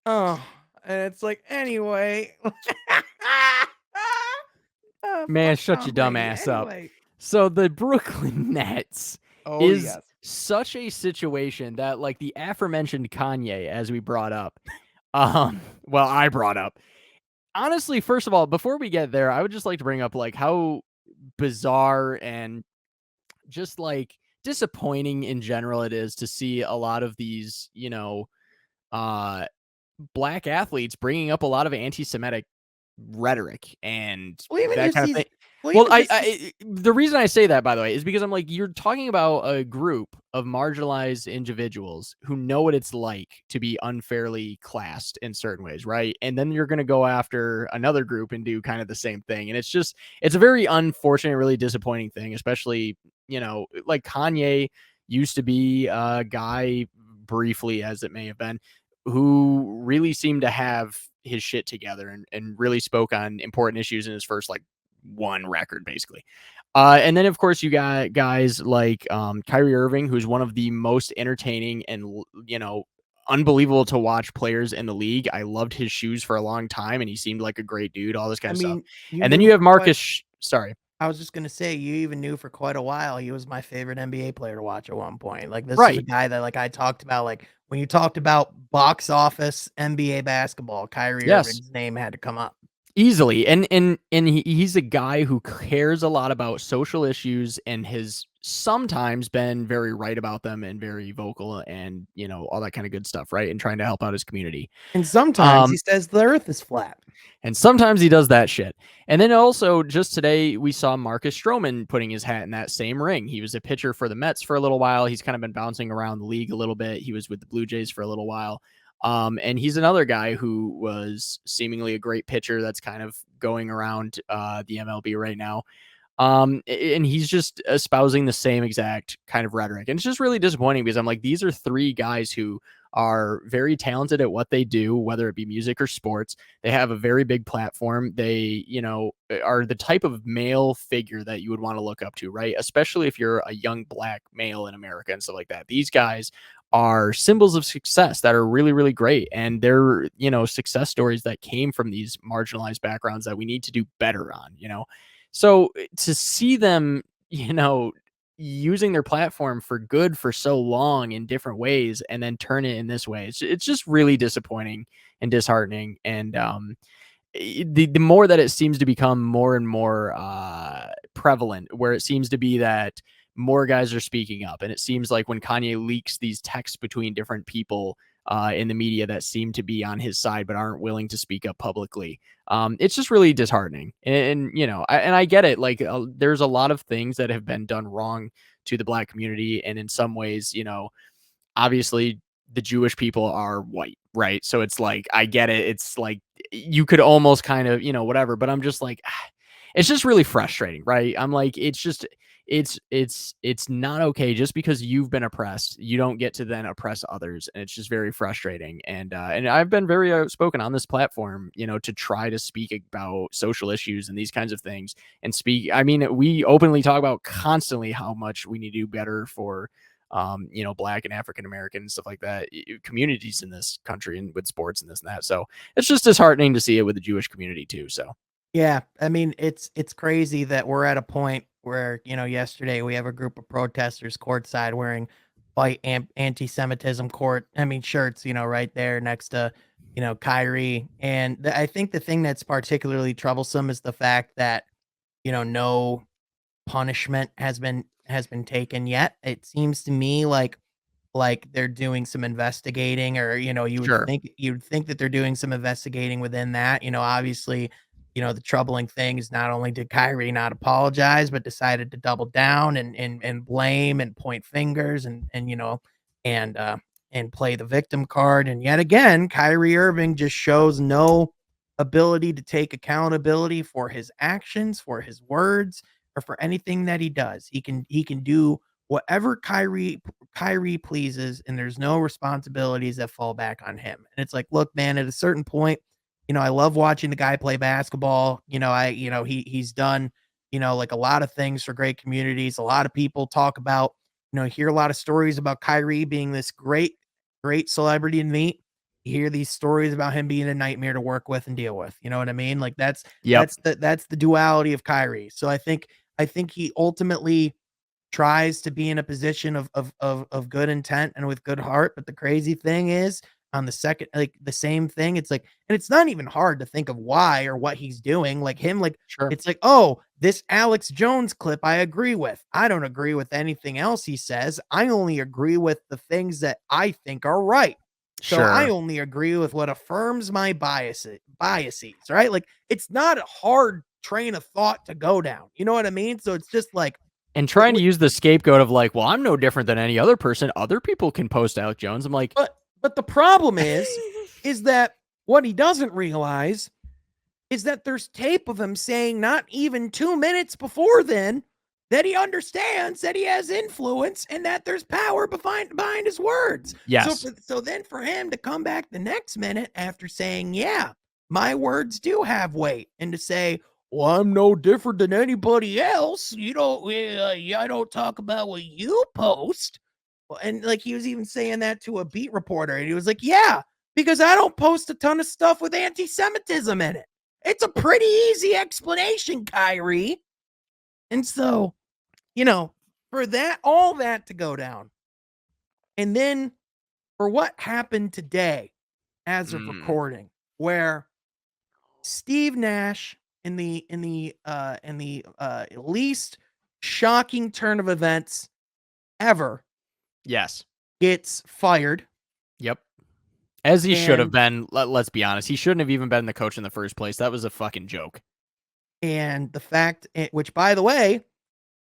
oh, and it's like, anyway. Man, Fuck shut Tom your dumb Brady. ass up. Anyway. So the Brooklyn Nets Oh, is yes. such a situation that like the aforementioned Kanye, as we brought up, well, I brought up. Honestly, first of all, before we get there, I would just like to bring up like how bizarre and just like disappointing in general it is to see a lot of these, uh black athletes bringing up a lot of anti-Semitic rhetoric and Well, even that just kind of these thing. well, Well, even just these the reason I say that, by the way, is because I'm like, you're talking about a group of marginalized individuals who know what it's like to be unfairly classed in certain ways, right? And then you're going to go after another group and do kind of the same thing. And it's a very unfortunate, really disappointing thing, especially, like Kanye used to be a guy briefly, as it may have been, who really seemed to have his shit together and really spoke on important issues in his first like one record basically. And then of course you got guys like Kyrie Irving, who's one of the most entertaining and unbelievable to watch players in the league. I loved his shoes for a long time and he seemed like a great dude, all this kind I of stuff. mean, you And then knew you have for quite sorry. I was just gonna say, you even knew for quite a while he was my favorite NBA player to watch at one point. Like, this is a Right. guy that, like, I talked about, like, when you talked about box office NBA basketball, Kyrie Yes. Irving's name had to come up. Easily. And he's a guy who cares a lot about social issues and has sometimes been very right about them and very vocal and, all that kind of good stuff, right? And trying to help out his community. And sometimes he says the earth is flat. And sometimes he does that shit. And then also just today we saw Marcus Stroman putting his hat in that same ring. He was a pitcher for the Mets for a little while. He's kind of been bouncing around the league a little bit. He was with the Blue Jays for a little while. And he's another guy who was seemingly a great pitcher that's kind of going around the MLB right now. And he's just espousing the same exact kind of rhetoric. And it's just really disappointing because I'm like, these are three guys who are very talented at what they do, whether it be music or sports. They have a very big platform. They, are the type of male figure that you would want to look up to, right? Especially if you're a young black male in America and stuff like that. These guys are symbols of success that are really, really great. And they're, success stories that came from these marginalized backgrounds that we need to do better on, So to see them, using their platform for good for so long in different ways and then turn it in this way. It's just really disappointing and disheartening. And the more that it seems to become more and more prevalent, where it seems to be that more guys are speaking up, and it seems like when Kanye leaks these texts between different people in the media that seem to be on his side but aren't willing to speak up publicly, it's just really disheartening. And you know, I get it. Like there's a lot of things that have been done wrong to the Black community, and in some ways, you know, obviously the Jewish people are white, right? So it's like, I get it. It's like you could almost kind of, you know, whatever, but I'm just like, it's just really frustrating, right? I'm like, it's just, it's not okay. Just because you've been oppressed, you don't get to then oppress others. And it's just very frustrating. And I've been very outspoken on this platform, you know, to try to speak about social issues and these kinds of things and speak. I mean, we openly talk about constantly how much we need to do better for, you know, Black and African American and stuff like that, communities in this country and with sports and this and that. So it's just disheartening to see it with the Jewish community too. So Yeah, I mean, it's crazy that we're at a point where, yesterday we have a group of protesters courtside wearing white anti-Semitism shirts, right there next to, Kyrie. And I think the thing that's particularly troublesome is the fact that, no punishment has been taken yet. It seems to me like they're doing some investigating, or sure, you'd think that they're doing some investigating within that. Obviously, the troubling thing is not only did Kyrie not apologize, but decided to double down and blame and point fingers and play the victim card. And yet again, Kyrie Irving just shows no ability to take accountability for his actions, for his words, or for anything that he does. He can do whatever Kyrie pleases, and there's no responsibilities that fall back on him. And it's like, look, man, at a certain point, I love watching the guy play basketball. He's done, like a lot of things for great communities. A lot of people talk about, hear a lot of stories about Kyrie being this great celebrity to meet. You hear these stories about him being a nightmare to work with and deal with. You know what I mean? Like yep, that's the duality of Kyrie. So I think he ultimately tries to be in a position of good intent and with good heart. But the crazy thing is, on the second, like the same thing, it's like, and it's not even hard to think of why or what he's doing. Like him, like sure, it's like, oh, this Alex Jones clip, I agree with. I don't agree with anything else he says. I only agree with the things that I think are right. So I sure. only agree with what affirms my biases, right? Like it's not a hard train of thought to go down. You know what I mean? So it's just like, And trying to use the scapegoat of like, well, I'm no different than any other person. Other people can post Alex Jones. I'm like, but the problem is that what he doesn't realize is that there's tape of him saying not even 2 minutes before then that he understands that he has influence and that there's power behind his words. So yes, then for him to come back the next minute after saying, "Yeah, my words do have weight," and to say, "Well, I'm no different than anybody else. I don't talk about what you post." Well, and like he was even saying that to a beat reporter, and he was like, "Yeah, because I don't post a ton of stuff with anti-Semitism in it. It's a pretty easy explanation, Kyrie." And so, for all that to go down, and then for what happened today as of mm, recording, where Steve Nash in the least shocking turn of events ever yes, gets fired. yep. As he should have And been. Let's be honest. He shouldn't have even been the coach in the first place. That was a fucking joke. the fact, which by the way,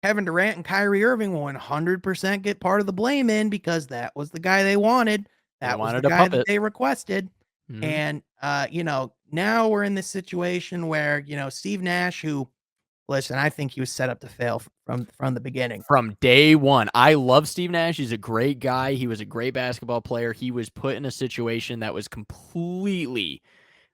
Kevin Durant and Kyrie Irving will 100% get part of the blame in, because that was the guy they wanted. They That was the wanted a guy that puppet. they requested. Hmm. And, now we're in this situation where, Steve Nash, who, listen, I think he was set up to fail from the beginning. From day one. I love Steve Nash. He's a great guy. He was a great basketball player. He was put in a situation that was completely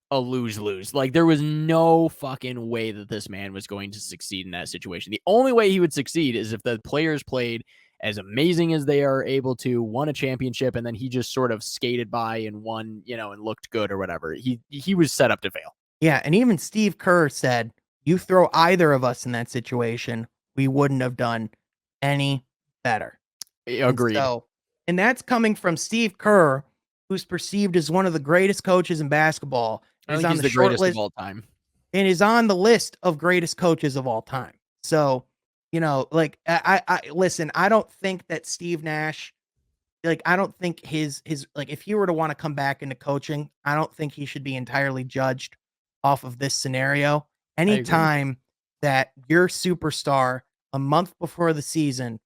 a lose-lose. Like, there was no fucking way that this man was going to succeed in that situation. The only way he would succeed is if the players played as amazing as they are able to, won a championship, and then he just sort of skated by and won, you know, and looked good or whatever. He was set up to fail. Yeah, and even Steve Kerr said, "You throw either of us in that situation, we wouldn't have done any better. And Agreed. so, and that's coming from Steve Kerr, who's perceived as one of the greatest coaches in basketball, I is think on he's the the short greatest of list all time. and is on the list of greatest coaches of all time. So, like I listen, I don't think that Steve Nash, like I don't think his like if he were to want to come back into coaching, I don't think he should be entirely judged off of this scenario. I agree. Anytime that your superstar a month before the season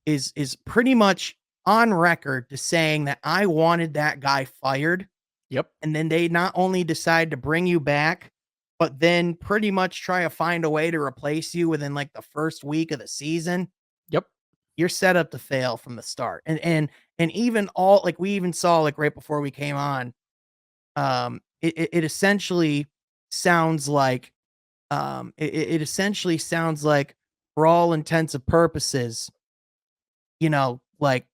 is pretty much on record to saying that I wanted that guy fired, Yep. and then they not only decide to bring you back, but then pretty much try to find a way to replace you within like the first week of the season, Yep. you're set up to fail from the start. And even all like we even saw like right before we came on, it essentially sounds like it essentially sounds like for all intents and purposes, like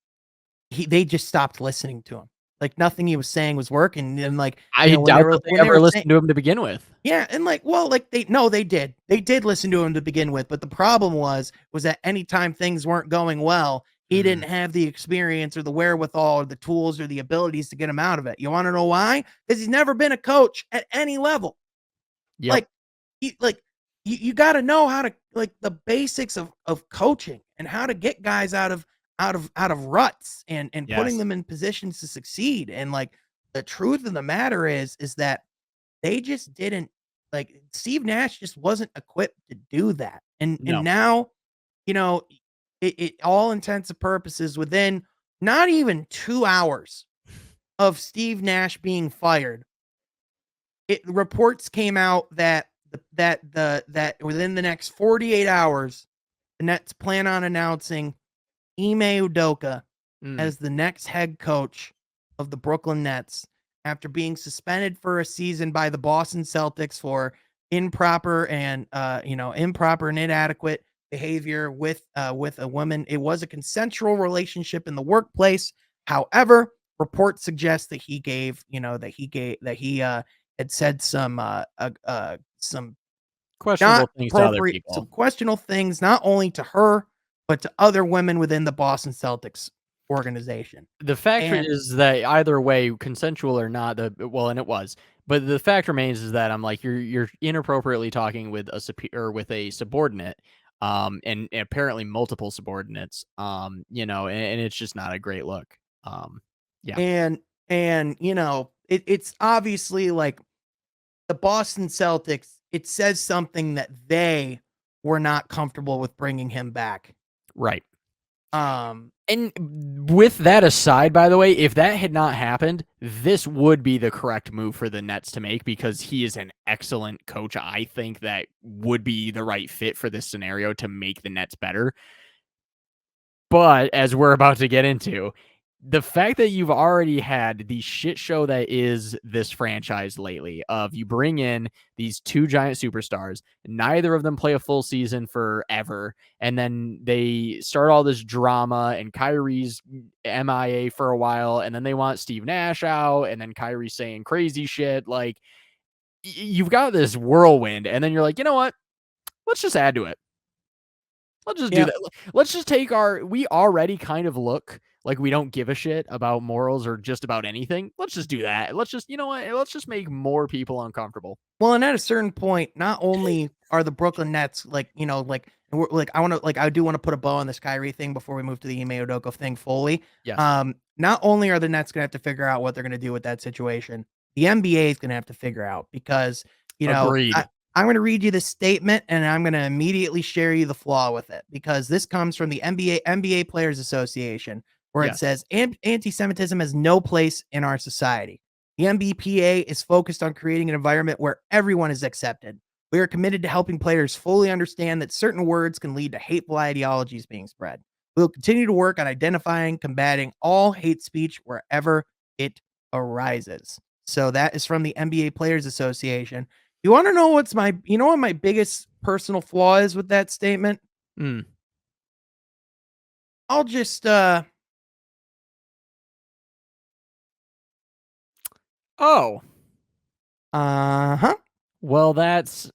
they just stopped listening to him. Like nothing he was saying was working. And like, I when they doubt were that they ever saying listened to him to begin with. yeah, and like, well, like they no, they did. They did listen to him to begin with, but the problem was that anytime things weren't going well, he Mm, didn't have the experience or the wherewithal or the tools or the abilities to get him out of it. You want to know why? Because he's never been a coach at any level. yep. Like, you got to know how to like the basics of coaching and how to get guys out of ruts and putting Yes. them in positions to succeed. And like the truth of the matter is that they just didn't like Steve Nash just wasn't equipped to do that. And No. now, you know, it all intents and purposes within not even 2 hours of Steve Nash being fired, reports came out that that within the next 48 hours, the Nets plan on announcing Ime Udoka Mm, as the next head coach of the Brooklyn Nets after being suspended for a season by the Boston Celtics for improper and inadequate behavior with a woman. It was a consensual relationship in the workplace. However, reports suggest that he had said some not questionable things to other appropriate, some people. questionable things, not only to her, but to other women within the Boston Celtics organization. The fact And is that either way, consensual or not, and it was, but the fact remains is that I'm like you're inappropriately talking with a or with a subordinate, and apparently multiple subordinates, and it's just not a great look. Yeah, and it's obviously like the Boston Celtics, it says something that they were not comfortable with bringing him back. right. Um, And with that aside, by the way, if that had not happened, this would be the correct move for the Nets to make because he is an excellent coach. I think that would be the right fit for this scenario to make the Nets better. But as we're about to get into, the fact that you've already had the shit show that is this franchise lately of you bring in these two giant superstars, neither of them play a full season forever, and then they start all this drama and Kyrie's MIA for a while, and then they want Steve Nash out, and then Kyrie's saying crazy shit. Like you've got this whirlwind, and then you're like, you know what? Let's just add to it. Let's just do yeah. that. Let's just take we already kind of look like we don't give a shit about morals or just about anything. Let's just do that. Let's just, you know what? Let's just make more people uncomfortable. Well, and at a certain point, not only are the Brooklyn Nets I do want to put a bow on this Kyrie thing before we move to the Ime Udoka thing fully. Yes. Not only are the Nets gonna have to figure out what they're gonna do with that situation, the NBA is gonna have to figure out because Agreed. I'm gonna read you this statement and I'm gonna immediately share you the flaw with it because this comes from the NBA Players Association, where it Yes. says anti-Semitism has no place in our society. The MBPA is focused on creating an environment where everyone is accepted. We are committed to helping players fully understand that certain words can lead to hateful ideologies being spread. We will continue to work on identifying, combating all hate speech wherever it arises. So that is from the NBA Players Association. You want to know what my biggest personal flaw is with that statement? Mm. I'll just Oh, uh-huh. well, that's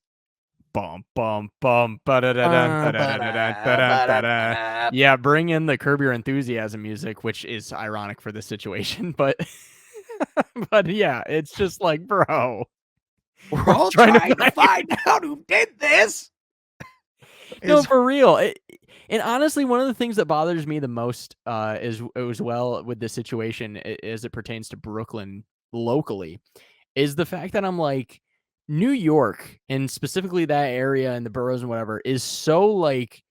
bum bum bum ba-da-da-dun, ba-da-da-dun, ba-dun, ba-da. Yeah, bring in the Curb Your Enthusiasm music, which is ironic for this situation, but but yeah, it's just like, bro, We're we're all trying to trying to find out who did this. No, Is for real. And honestly, one of the things that bothers me the most is as well with this situation as it pertains to Brooklyn locally is the fact that I'm like, New York and specifically that area and the boroughs and whatever is so like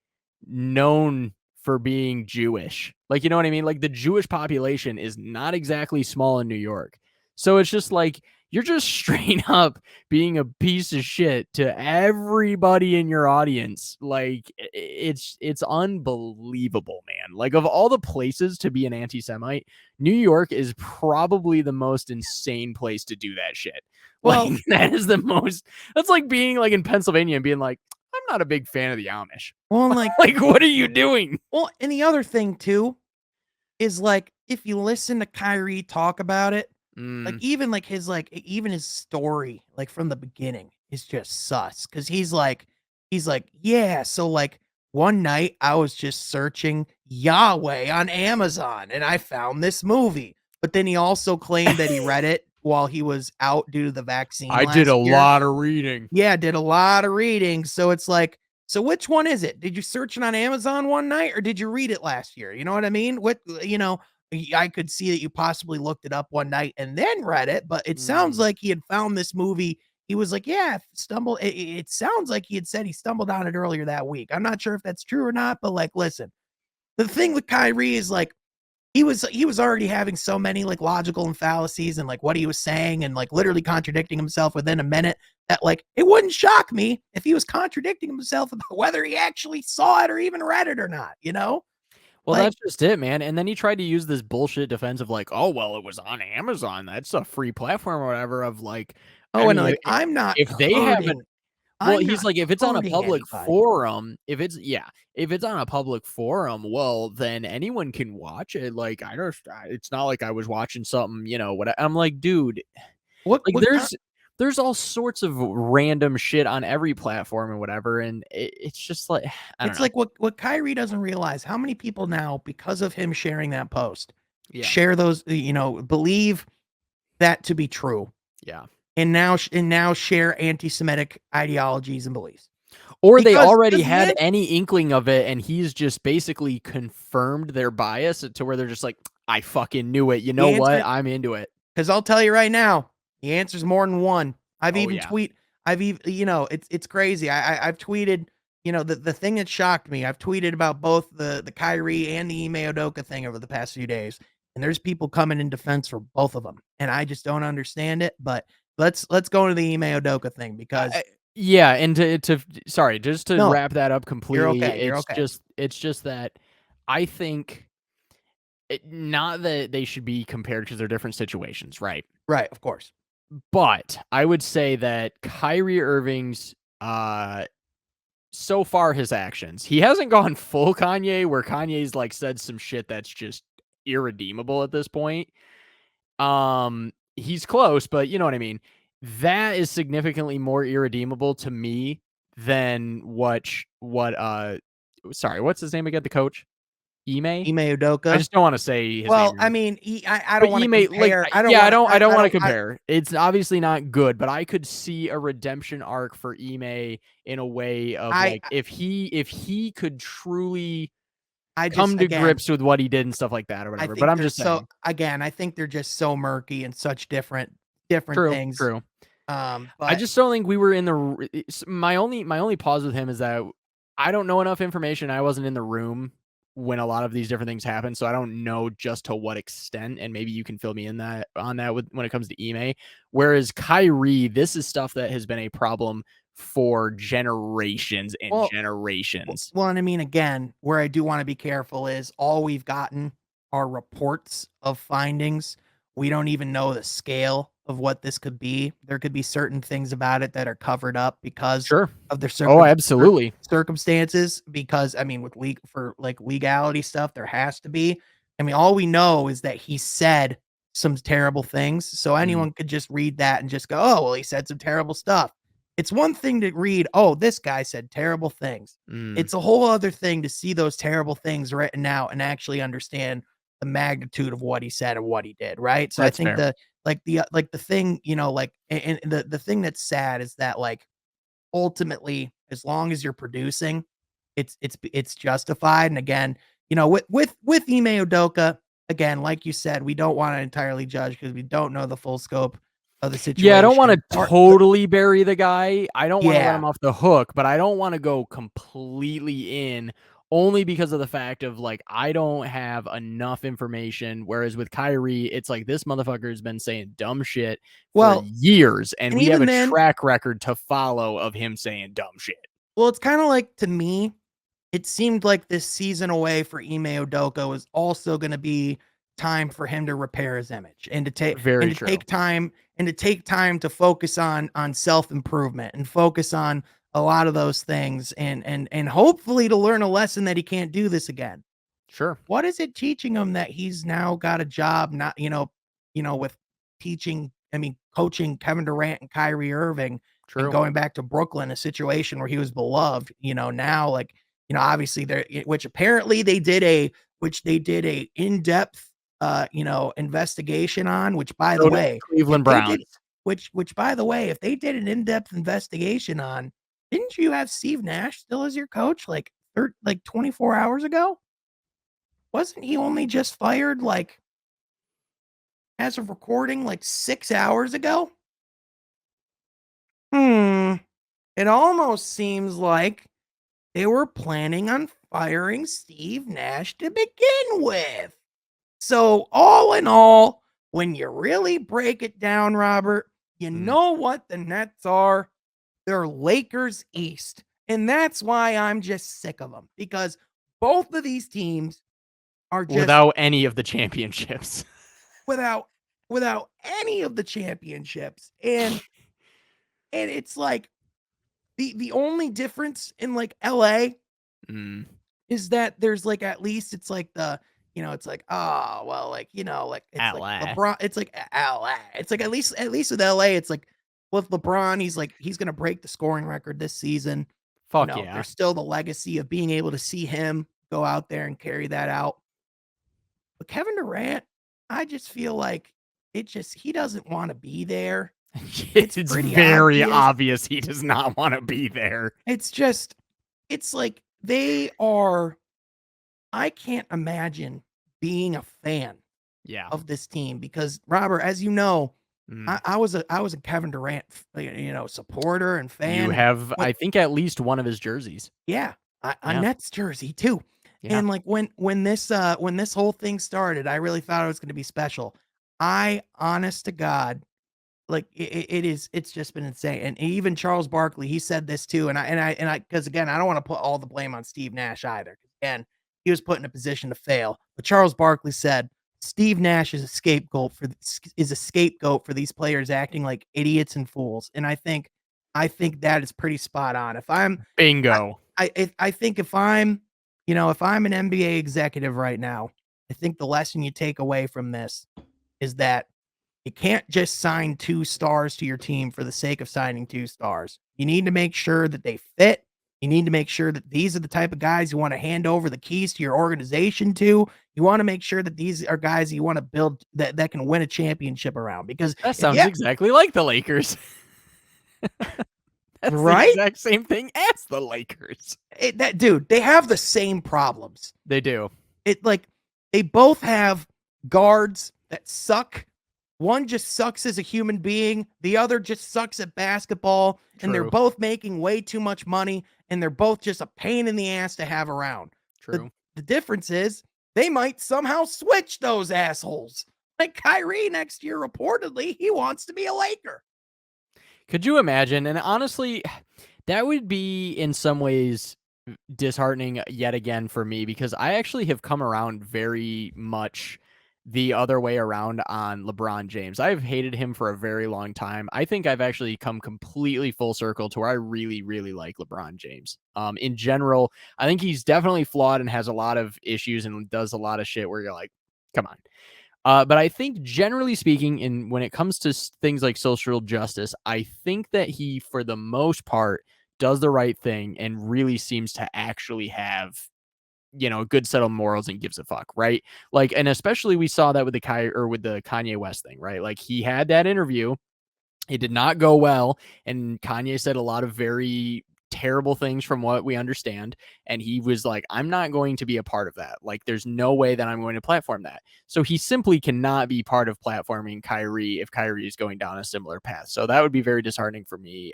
known for being Jewish. Like, you know what I mean? Like the Jewish population is not exactly small in New York. So it's just like you're just straight up being a piece of shit to everybody in your audience. Like it's unbelievable, man. Like of all the places to be an anti-Semite, New York is probably the most insane place to do that shit. well, Like that is the most that's like being like in Pennsylvania and being like, I'm not a big fan of the Amish. well, and like, Like, what are you doing? well, and the other thing too is like if you listen to Kyrie talk about it, Mm, like even his story, like from the beginning, is just sus. Cause he's like, yeah, so like one night I was just searching Yahweh on Amazon and I found this movie. But then he also claimed that he read it while he was out due to the vaccine I did a last year. lot of reading. Yeah, did a lot of reading. So it's like, so which one is it? Did you search it on Amazon one night or did you read it last year? You know what I mean? I could see that you possibly looked it up one night and then read it, but it sounds Mm. like he had found this movie. He was like, yeah, stumble. It sounds like he had said he stumbled on it earlier that week. I'm not sure if that's true or not, but like, listen, the thing with Kyrie is like, he was already having so many like logical and fallacies and like what he was saying and like literally contradicting himself within a minute that like it wouldn't shock me if he was contradicting himself about whether he actually saw it or even read it or not, you know? Well, Like, that's just it, man. And then he tried to use this bullshit defense of like, oh, well, it was on Amazon. That's a free platform or whatever. Of like, I oh, and mean, like I'm not if they haven't, well, I'm he's not like, if it's on a hurting public anybody. forum, if it's on a public forum, well, then anyone can watch it. Like, it's not like I was watching something, what I'm like, dude, What like what ki- there's all sorts of random shit on every platform and whatever. And it's just like, I don't it's know. like what Kyrie doesn't realize how many people now because of him sharing that post Yeah. share those believe that to be true Yeah. and now share anti-Semitic ideologies and beliefs. Or they Because already the had end any inkling of it, and he's just basically confirmed their bias to where they're just like, I fucking knew it. You know the what? answer I'm into it. because I'll tell you right now, the answer's more than one. Oh yeah. I've even it's crazy. I've tweeted, the thing that shocked me, I've tweeted about both the Kyrie and the Ime Udoka thing over the past few days. And there's people coming in defense for both of them. And I just don't understand it. But let's go into the Ime Udoka thing because Yeah, and sorry, just to no, wrap that up you're completely, okay. You're okay. it's just that I think not that they should be compared because they're different situations, right? Right, of course. But I would say that Kyrie Irving's so far his actions. He hasn't gone full Kanye where Kanye's like said some shit that's just irredeemable at this point. He's close, but you know what I mean. That is significantly more irredeemable to me than sorry, what's his name again? The coach? Ime? Ime I Udoka. just don't want to say his name Well, I wrong. mean, I But don't want to Ime, like, compare. I don't yeah, want to. I don't I want to don't. compare. It's obviously not good, but I could see a redemption arc for Ime in a way of I like if he could truly I just come to again, grips with what he did and stuff like that or I whatever. But think I'm they're just saying. I think they're just so murky and such different True, things. true. I But just don't think we were in my only pause with him is that I don't know enough information. I wasn't in the room when a lot of these different things happen, so I don't know just to what extent. And maybe you can fill me in on that when it comes to Ime. Whereas Kyrie, this is stuff that has been a problem for generations and well, generations. and I mean, again, where I do want to be careful is all we've gotten are reports of findings. We don't even know the scale of what this could be. There could be certain things about it that are covered up because Sure. of their Oh, absolutely. circumstances. Because I mean, with for like legality stuff, there has to be. I mean, all we know is that he said some terrible things. So Mm. anyone could just read that and just go, "Oh, well, he said some terrible stuff." It's one thing to read, oh, this guy said terrible things. Mm, It's a whole other thing to see those terrible things written out and actually understand the magnitude of what he said and what he did, right? So I that's think fair. the thing, like, and the thing that's sad is that, like, ultimately, as long as you're producing, it's justified. And again, with Ime Udoka, again, like you said, we don't want to entirely judge because we don't know the full scope of the Yeah, I don't want situation. to totally bury the guy. I don't want to let Yeah. him off the hook, but I don't want to go completely in only because of the fact of like I don't have enough information. Whereas with Kyrie, it's like this motherfucker has been saying dumb shit for Well, years, and and we have even a then, track record to follow of him saying dumb shit. well, it's kind of like, to me, it seemed like this season away for Ime Udoka was also going to be time for him to repair his image and to take Very true. time to focus on self-improvement and focus on a lot of those things, and hopefully to learn a lesson that he can't do this again. Sure. What is it teaching him that he's now got a job, not, with coaching Kevin Durant and Kyrie Irving, and True. going back to Brooklyn, a situation where he was beloved, now, like, obviously there, which they did a in-depth, investigation on, which, by the So did way, the if Cleveland they Browns. did, which by the way, if they did an in-depth investigation on, didn't you have Steve Nash still as your coach like 24 hours ago? Wasn't he only just fired, like, as of recording, like, 6 hours ago? Hmm. It almost seems like they were planning on firing Steve Nash to begin with. So, all in all, when you really break it down, Robert, you Mm. know what the Nets are? They're Lakers East. And that's why I'm just sick of them, because both of these teams are just Without any of the championships. without without any of the championships. And it's like the only difference in, like, LA Mm. is that there's, like, at least it's like it's like, oh, well, like, like, it's like LA. LeBron, it's like LA. It's like, at least with LA, it's like with LeBron, he's gonna break the scoring record this season. Fuck yeah. There's still the legacy of being able to see him go out there and carry that out. But Kevin Durant, I just feel like he doesn't want to be there. It's It's pretty very obvious. obvious he does not want to be there. It's just it's like they are I can't imagine being a fan Yeah. of this team because, Robert, as you know, Mm. I was a Kevin Durant, supporter and You fan, and have, when I think, at least one of his jerseys. yeah, a Yeah. Nets jersey too. Yeah. And, like, when this whole thing started, I really thought it was gonna be special. Honest to God, like, it's just been insane. And even Charles Barkley, he said this too, and I because, again, I don't wanna put all the blame on Steve Nash either, 'cause again, he was put in a position to fail. But Charles Barkley said, "Steve Nash is a scapegoat for these players acting like idiots and fools." And I think that is pretty spot on. If I'm I Bingo. I think if I'm an NBA executive right now, I think the lesson you take away from this is that you can't just sign 2 stars to your team for the sake of signing 2 stars. You need to make sure that they fit. You need to make sure that these are the type of guys you wanna hand over the keys to your organization to. You wanna make sure that these are guys you wanna build that can win a championship around, because That if sounds exactly like the Lakers. That's the right? exact same thing as the Lakers. Dude, they have the same problems. They do. Like, they both have guards that suck. One just sucks as a human being, the other just sucks at basketball, and they're True. both making way too much money, and they're both just a pain in the ass to have around. The True. the difference is they might somehow switch those assholes. Like Kyrie next year, reportedly, he wants to be a Laker. Could you imagine? And honestly, that would be in some ways disheartening yet again for me because I actually have come around very much the other way around on LeBron James. I've hated him for a very long time. I think I've actually come completely full circle to where I really, really like LeBron James. In general, I think he's definitely flawed and has a lot of issues and does a lot of shit where you're like, come on. But I think generally speaking, when it comes to things like social justice, I think that he, for the most part, does the right thing and really seems to actually have, a good set of morals and gives a fuck, right? Like, and especially we saw that with the Kanye West thing, right? Like, he had that interview. It did not go well, and Kanye said a lot of very terrible things from what we understand, and he was like, I'm not going to be a part of that. Like, there's no way that I'm going to platform that. So he simply cannot be part of platforming Kyrie if Kyrie is going down a similar path. So that would be very disheartening for me,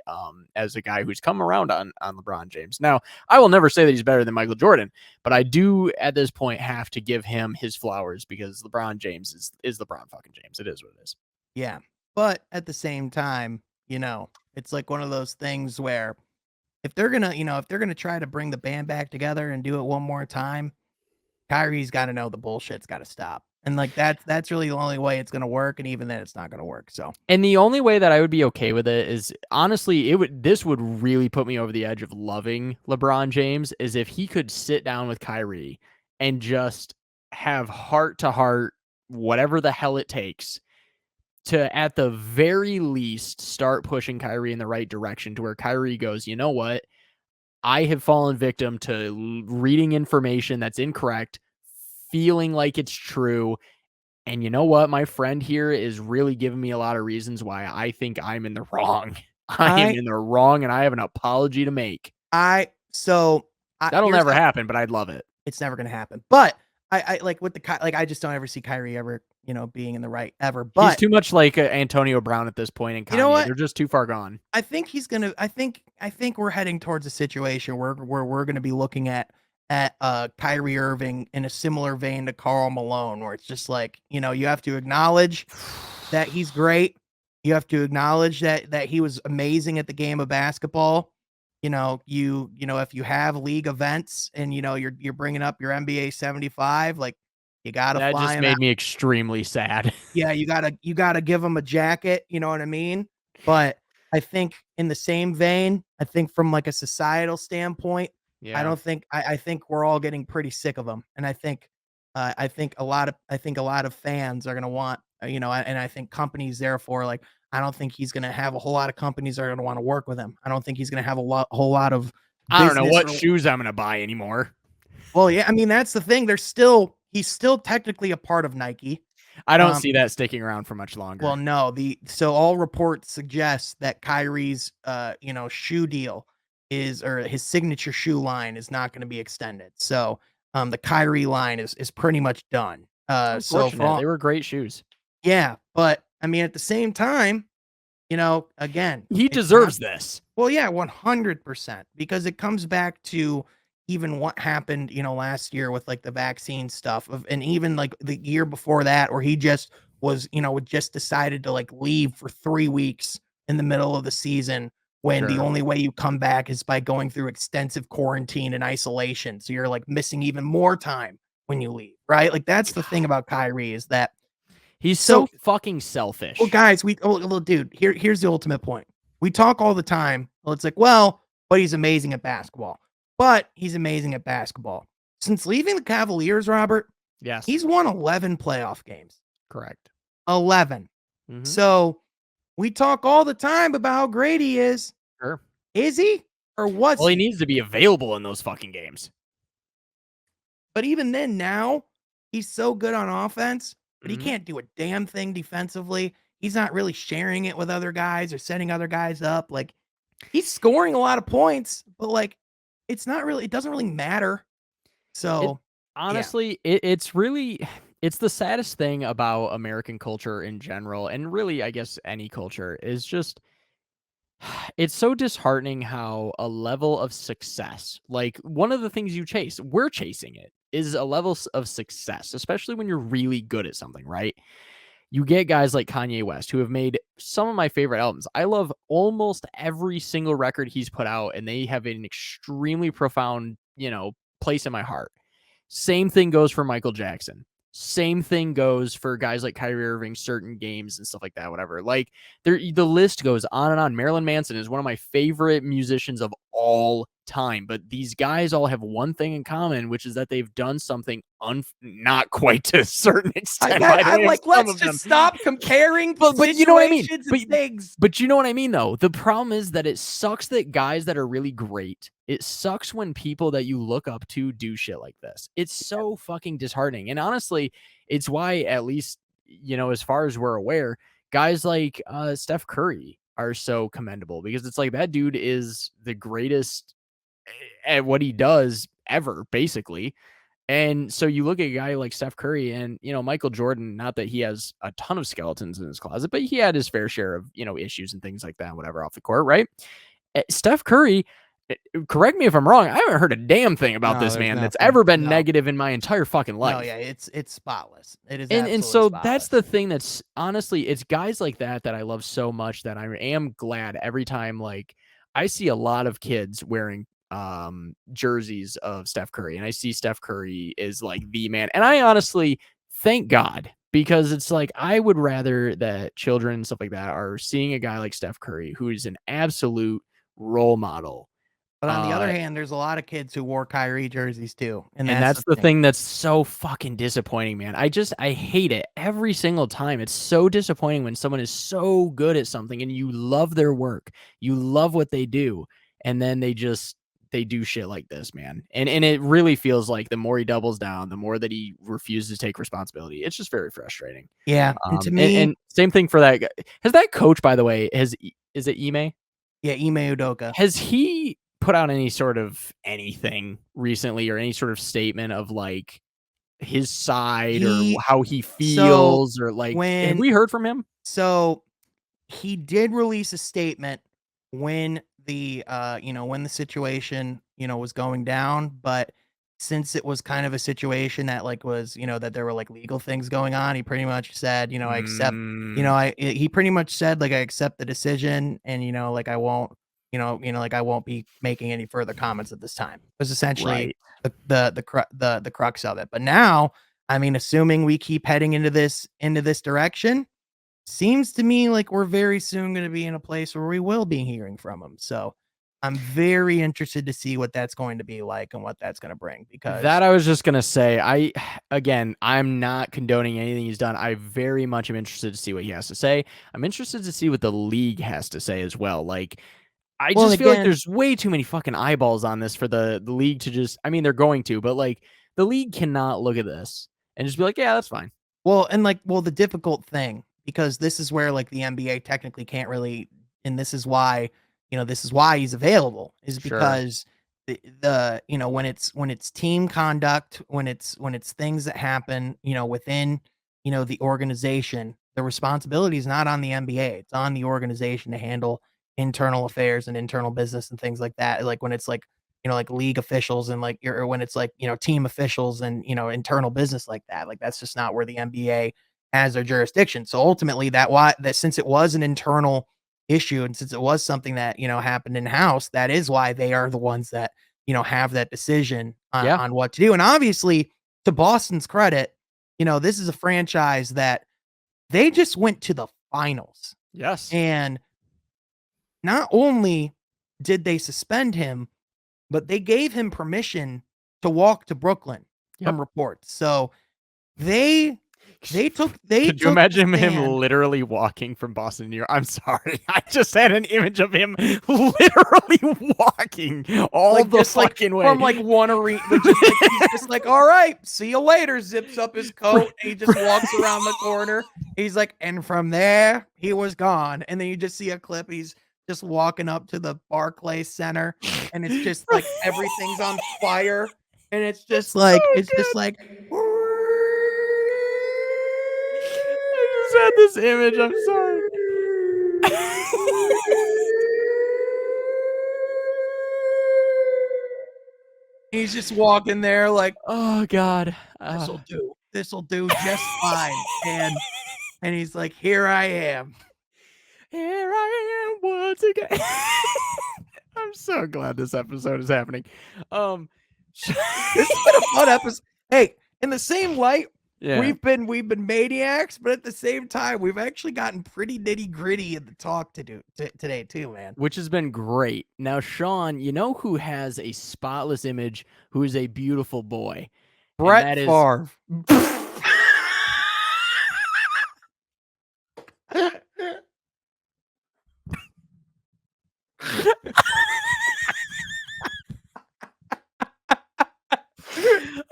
as a guy who's come around on LeBron James. Now, I will never say that he's better than Michael Jordan, but I do at this point have to give him his flowers because LeBron James is LeBron fucking James. It is what it is. Yeah. But at the same time, it's like one of those things where if they're gonna, if they're gonna try to bring the band back together and do it one more time, Kyrie's got to know the bullshit's got to stop. And like that's really the only way it's gonna work. And even then, it's not gonna work. So And the only way that I would be okay with it is honestly, this would really put me over the edge of loving LeBron James is if he could sit down with Kyrie and just have heart to heart, whatever the hell it takes to, at the very least, start pushing Kyrie in the right direction to where Kyrie goes, you know what? I have fallen victim to reading information that's incorrect, feeling like it's true. And you know what? My friend here is really giving me a lot of reasons why I think I'm in the wrong. I am I in the wrong, and I have an apology to make. I so I That'll here's never happen, but I'd love it. it's never gonna happen. But I like with like I just don't ever see Kyrie ever, being in the right ever. He's But too much like Antonio Brown at this point in you know Kanye. what? They're just too far gone. I think he's gonna. I think we're heading towards a situation where we're gonna be looking at Kyrie Irving in a similar vein to Karl Malone, where it's just like you have to acknowledge that he's great. You have to acknowledge that he was amazing at the game of basketball. If you have league events and you're bringing up your NBA 75, like you gotta That fly just him out. made me extremely sad. Yeah, you gotta give him a jacket, you know what I mean? But I think in the same vein, I think from like a societal standpoint, I Yeah. don't think I think we're all getting pretty sick of him. And I think a lot of fans are gonna want, and I think companies therefore like I don't think he's gonna have a whole lot of companies that are gonna want to work with him. I don't think he's gonna have whole lot of I don't know business. what shoes I'm going to buy anymore. Well, yeah, I mean that's the thing. He's still technically a part of Nike. I don't Um, see that sticking around for much longer. Well, no, so all reports suggest that Kyrie's shoe deal or his signature shoe line is not going to be extended. So the Kyrie line is pretty much done. So for Unfortunate. They were great shoes. yeah, but I mean at the same time, again, He it's not deserves this. well, yeah, 100% because it comes back to even what happened, last year with like the vaccine stuff and even like the year before that where he just was, just decided to like leave for 3 weeks in the middle of the season when the Sure. only way you come back is by going through extensive quarantine and isolation. So you're like missing even more time when you leave, right? Like that's the thing about Kyrie is that He's so so fucking well, selfish. guys, well, dude, here's the ultimate point. We talk all the time. Well, it's like, well, but he's amazing at basketball. But he's amazing at basketball. Since leaving the Cavaliers, Robert, Yes. he's won 11 playoff games. Correct. 11. Mhm. So we talk all the time about how great he is. Sure. Is he? Or was Well, he he? needs to be available in those fucking games. But even then, now he's so good on offense, but he Mhm. can't do a damn thing defensively. He's not really sharing it with other guys or setting other guys up. Like he's scoring a lot of points, but like it doesn't really matter. It So yeah. honestly, it's really it's the saddest thing about American culture in general, and really, I guess any culture is just it's so disheartening how a level of success, like one of the things you chase, we're chasing it, is a level of success, especially when you're really good at something, right? You get guys like Kanye West who have made some of my favorite albums. I love almost every single record he's put out, and they have an extremely profound, place in my heart. Same thing goes for Michael Jackson. Same thing goes for guys like Kyrie Irving, certain games and stuff like that, whatever. Like the list goes on and on. Marilyn Manson is one of my favorite musicians of all time, but these guys all have one thing in common, which is that they've done something not quite to a certain extent. I'm like, let's just stop comparing but you know what I mean. situations and things. But you know what I mean, though. The problem is that it sucks that guys that are really great. It sucks when people that you look up to do shit like this. It's so fucking disheartening. And honestly, it's why, at least, as far as we're aware, guys like Steph Curry are so commendable, because it's like that dude is the greatest at what he does ever, basically. And so you look at a guy like Steph Curry and, Michael Jordan, not that he has a ton of skeletons in his closet, but he had his fair share of, issues and things like that, whatever, off the court, right? Steph Curry, correct me if I'm wrong, I haven't heard a damn thing about this man that's ever been negative in my entire fucking life. No, yeah, it's spotless. It is, and so spotless. That's the thing that's, honestly, it's guys like that I love so much, that I am glad every time, like, I see a lot of kids wearing jerseys of Steph Curry, and I see Steph Curry is like the man. And I honestly thank God, because it's like, I would rather that children and stuff like that are seeing a guy like Steph Curry, who is an absolute role model. But on the other hand, there's a lot of kids who wore Kyrie jerseys too. And that's the thing that's so fucking disappointing, man. I hate it every single time. It's so disappointing when someone is so good at something and you love their work, you love what they do, and then they do shit like this, man. And it really feels like the more he doubles down, the more that he refuses to take responsibility. It's just very frustrating. Yeah. And to me, and same thing for that guy. Has that coach, by the way, is it Ime? Yeah, Ime Udoka. Has he put out any sort of anything recently, or any sort of statement of like his side or how he feels, or like, have we heard from him? So he did release a statement when the when the situation, was going down, but since it was kind of a situation that like was, that there were like legal things going on, he pretty much said, I accept, he pretty much said, like, I accept the decision, and, like, I won't, like, I won't be making any further comments at this time. It was essentially the crux of it. But now, I mean, assuming we keep heading into this direction, seems to me like we're very soon going to be in a place where we will be hearing from him. So I'm very interested to see what that's going to be like and what that's going to bring, because that, I was just going to say, I'm not condoning anything he's done. I very much am interested to see what he has to say. I'm interested to see what the league has to say as well. Like, I just feel like there's way too many fucking eyeballs on this for the league to just, I mean, they're going to, but like, the league cannot look at this and just be like, yeah, that's fine. Well, and like, the difficult thing, because this is where like the NBA technically can't really, and this is why he's available, is because the when it's team conduct, when it's things that happen, within, the organization, the responsibility is not on the NBA. It's on the organization to handle internal affairs and internal business and things like that. Like when it's like, like league officials and like, or when it's like, team officials and, internal business like that, like that's just not where the NBA has their jurisdiction. So ultimately that since it was an internal issue, and since it was something that, happened in house, that is why they are the ones that, have that decision on what to do. And obviously, to Boston's credit, this is a franchise that they just went to the finals. Yes. And not only did they suspend him, but they gave him permission to walk to Brooklyn from reports. So they took. Could you imagine him literally walking from Boston to New York? I'm sorry, I just had an image of him literally walking all like, the fucking way from like one arena. He's just like, all right, see you later. Zips up his coat and he just walks around the corner. He's like, and from there he was gone. And then you just see a clip. He's just walking up to the Barclays Center, and it's just like everything's on fire, and it's just like just like. I just had this image. I'm sorry. He's just walking there like, oh God, this'll do just fine, and he's like, here I am. Here I am once again. I'm so glad this episode is happening. This has been a fun episode. Hey, in the same light, Yeah. we've been maniacs, but at the same time, we've actually gotten pretty nitty gritty in the talk today too, man. Which has been great. Now, Sean, you know who has a spotless image, who is a beautiful boy? And Brett that is Favre.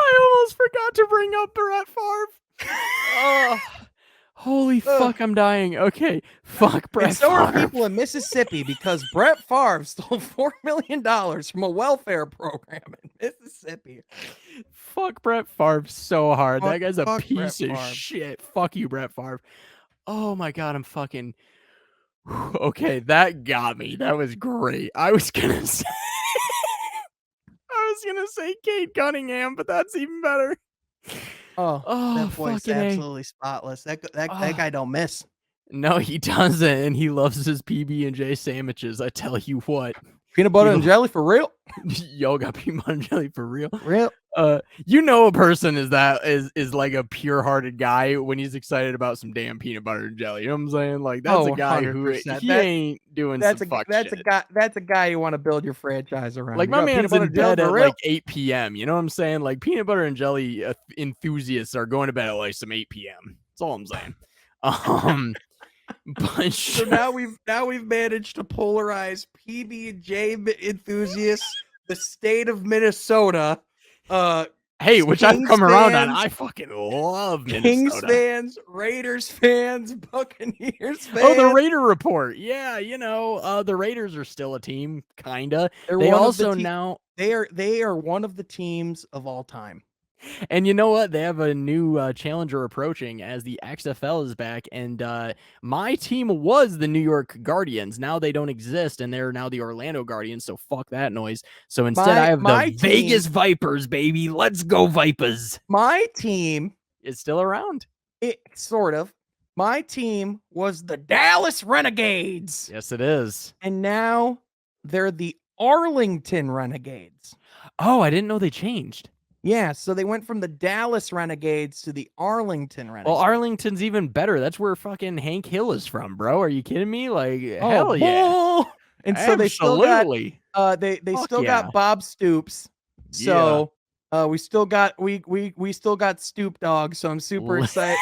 I almost forgot to bring up Brett Favre. Oh, holy fuck, I'm dying. Okay, fuck Brett And so Favre. are people in Mississippi because Brett Favre stole $4 million from a welfare program in Mississippi. Fuck Brett Favre so hard. That guy's a Fuck piece Brett of Favre. shit. Fuck you, Brett Favre. Oh my god, I'm fucking. Okay, that got me. That was great. I was gonna say. I was gonna say Kate Cunningham, but that's even better. Oh, that boy's fucking A. absolutely spotless. That guy don't miss. No, he doesn't, and he loves his PB&J sandwiches. I tell you what. Peanut butter and jelly for real. Yo, got peanut butter and jelly for real. Real. You know, a person is like a pure-hearted guy when he's excited about some damn peanut butter and jelly. You know what I'm saying? Like that's a guy who he ain't doing some fuck shit. That's a guy you want to build your franchise around. Like my man's in bed at like 8 p.m. You know what I'm saying? Like peanut butter and jelly enthusiasts are going to bed at like some 8 p.m. That's all I'm saying. But so now we've managed to polarize PB&J enthusiasts, the state of Minnesota. Hey, which I've come around on. I fucking love Minnesota. Kings fans, Raiders fans, Buccaneers fans. Oh, the Raider report. Yeah, you know, the Raiders are still a team, kinda. They also now they are one of the teams of all time. And you know what? They have a new challenger approaching as the XFL is back. And my team was the New York Guardians. Now they don't exist, and they're now the Orlando Guardians. So fuck that noise. So instead, I have the Vegas Vipers, baby. Let's go, Vipers. My team is still around. It sort of. My team was the Dallas Renegades. Yes, it is. And now they're the Arlington Renegades. Oh, I didn't know they changed. Yeah, so they went from the Dallas Renegades to the Arlington Renegades. Well, Arlington's even better. That's where fucking Hank Hill is from, bro. Are you kidding me? Like, hell yeah. And so they still got they still got Bob Stoops. So we still got we still got Stoop Dog. So I'm super excited.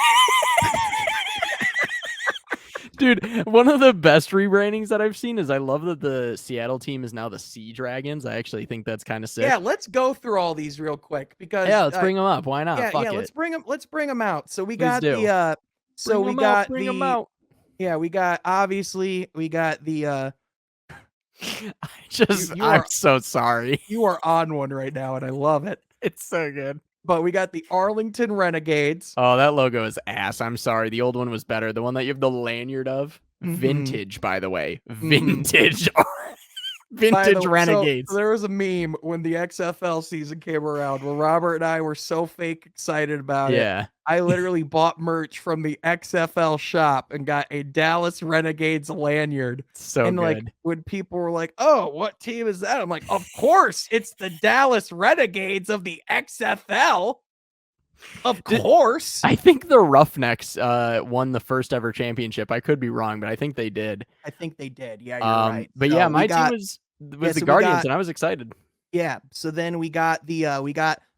Dude, one of the best rebrandings that I've seen is I love that the Seattle team is now the Sea Dragons. I actually think that's kind of sick. Yeah, let's go through all these real quick because let's bring them up. Why not? Yeah, let's bring them out. So we got the obviously we got the I'm so sorry. You are on one right now and I love it. It's so good. But we got the Arlington Renegades. Oh, that logo is ass. I'm sorry. The old one was better. The one that you have the lanyard of. Vintage, by the way. Vintage. Vintage Renegades. So there was a meme when the XFL season came around where Robert and I were so fake excited about it. I literally bought merch from the XFL shop and got a Dallas Renegades lanyard. So good. Like when people were like, "Oh, what team is that?" I'm like, "Of course, it's the Dallas Renegades of the XFL." Of course. I think the Roughnecks won the first ever championship. I could be wrong, but I think they did. I think they did. Yeah, you're right. But so my team was the Guardians, and I was excited. Yeah. So then we got the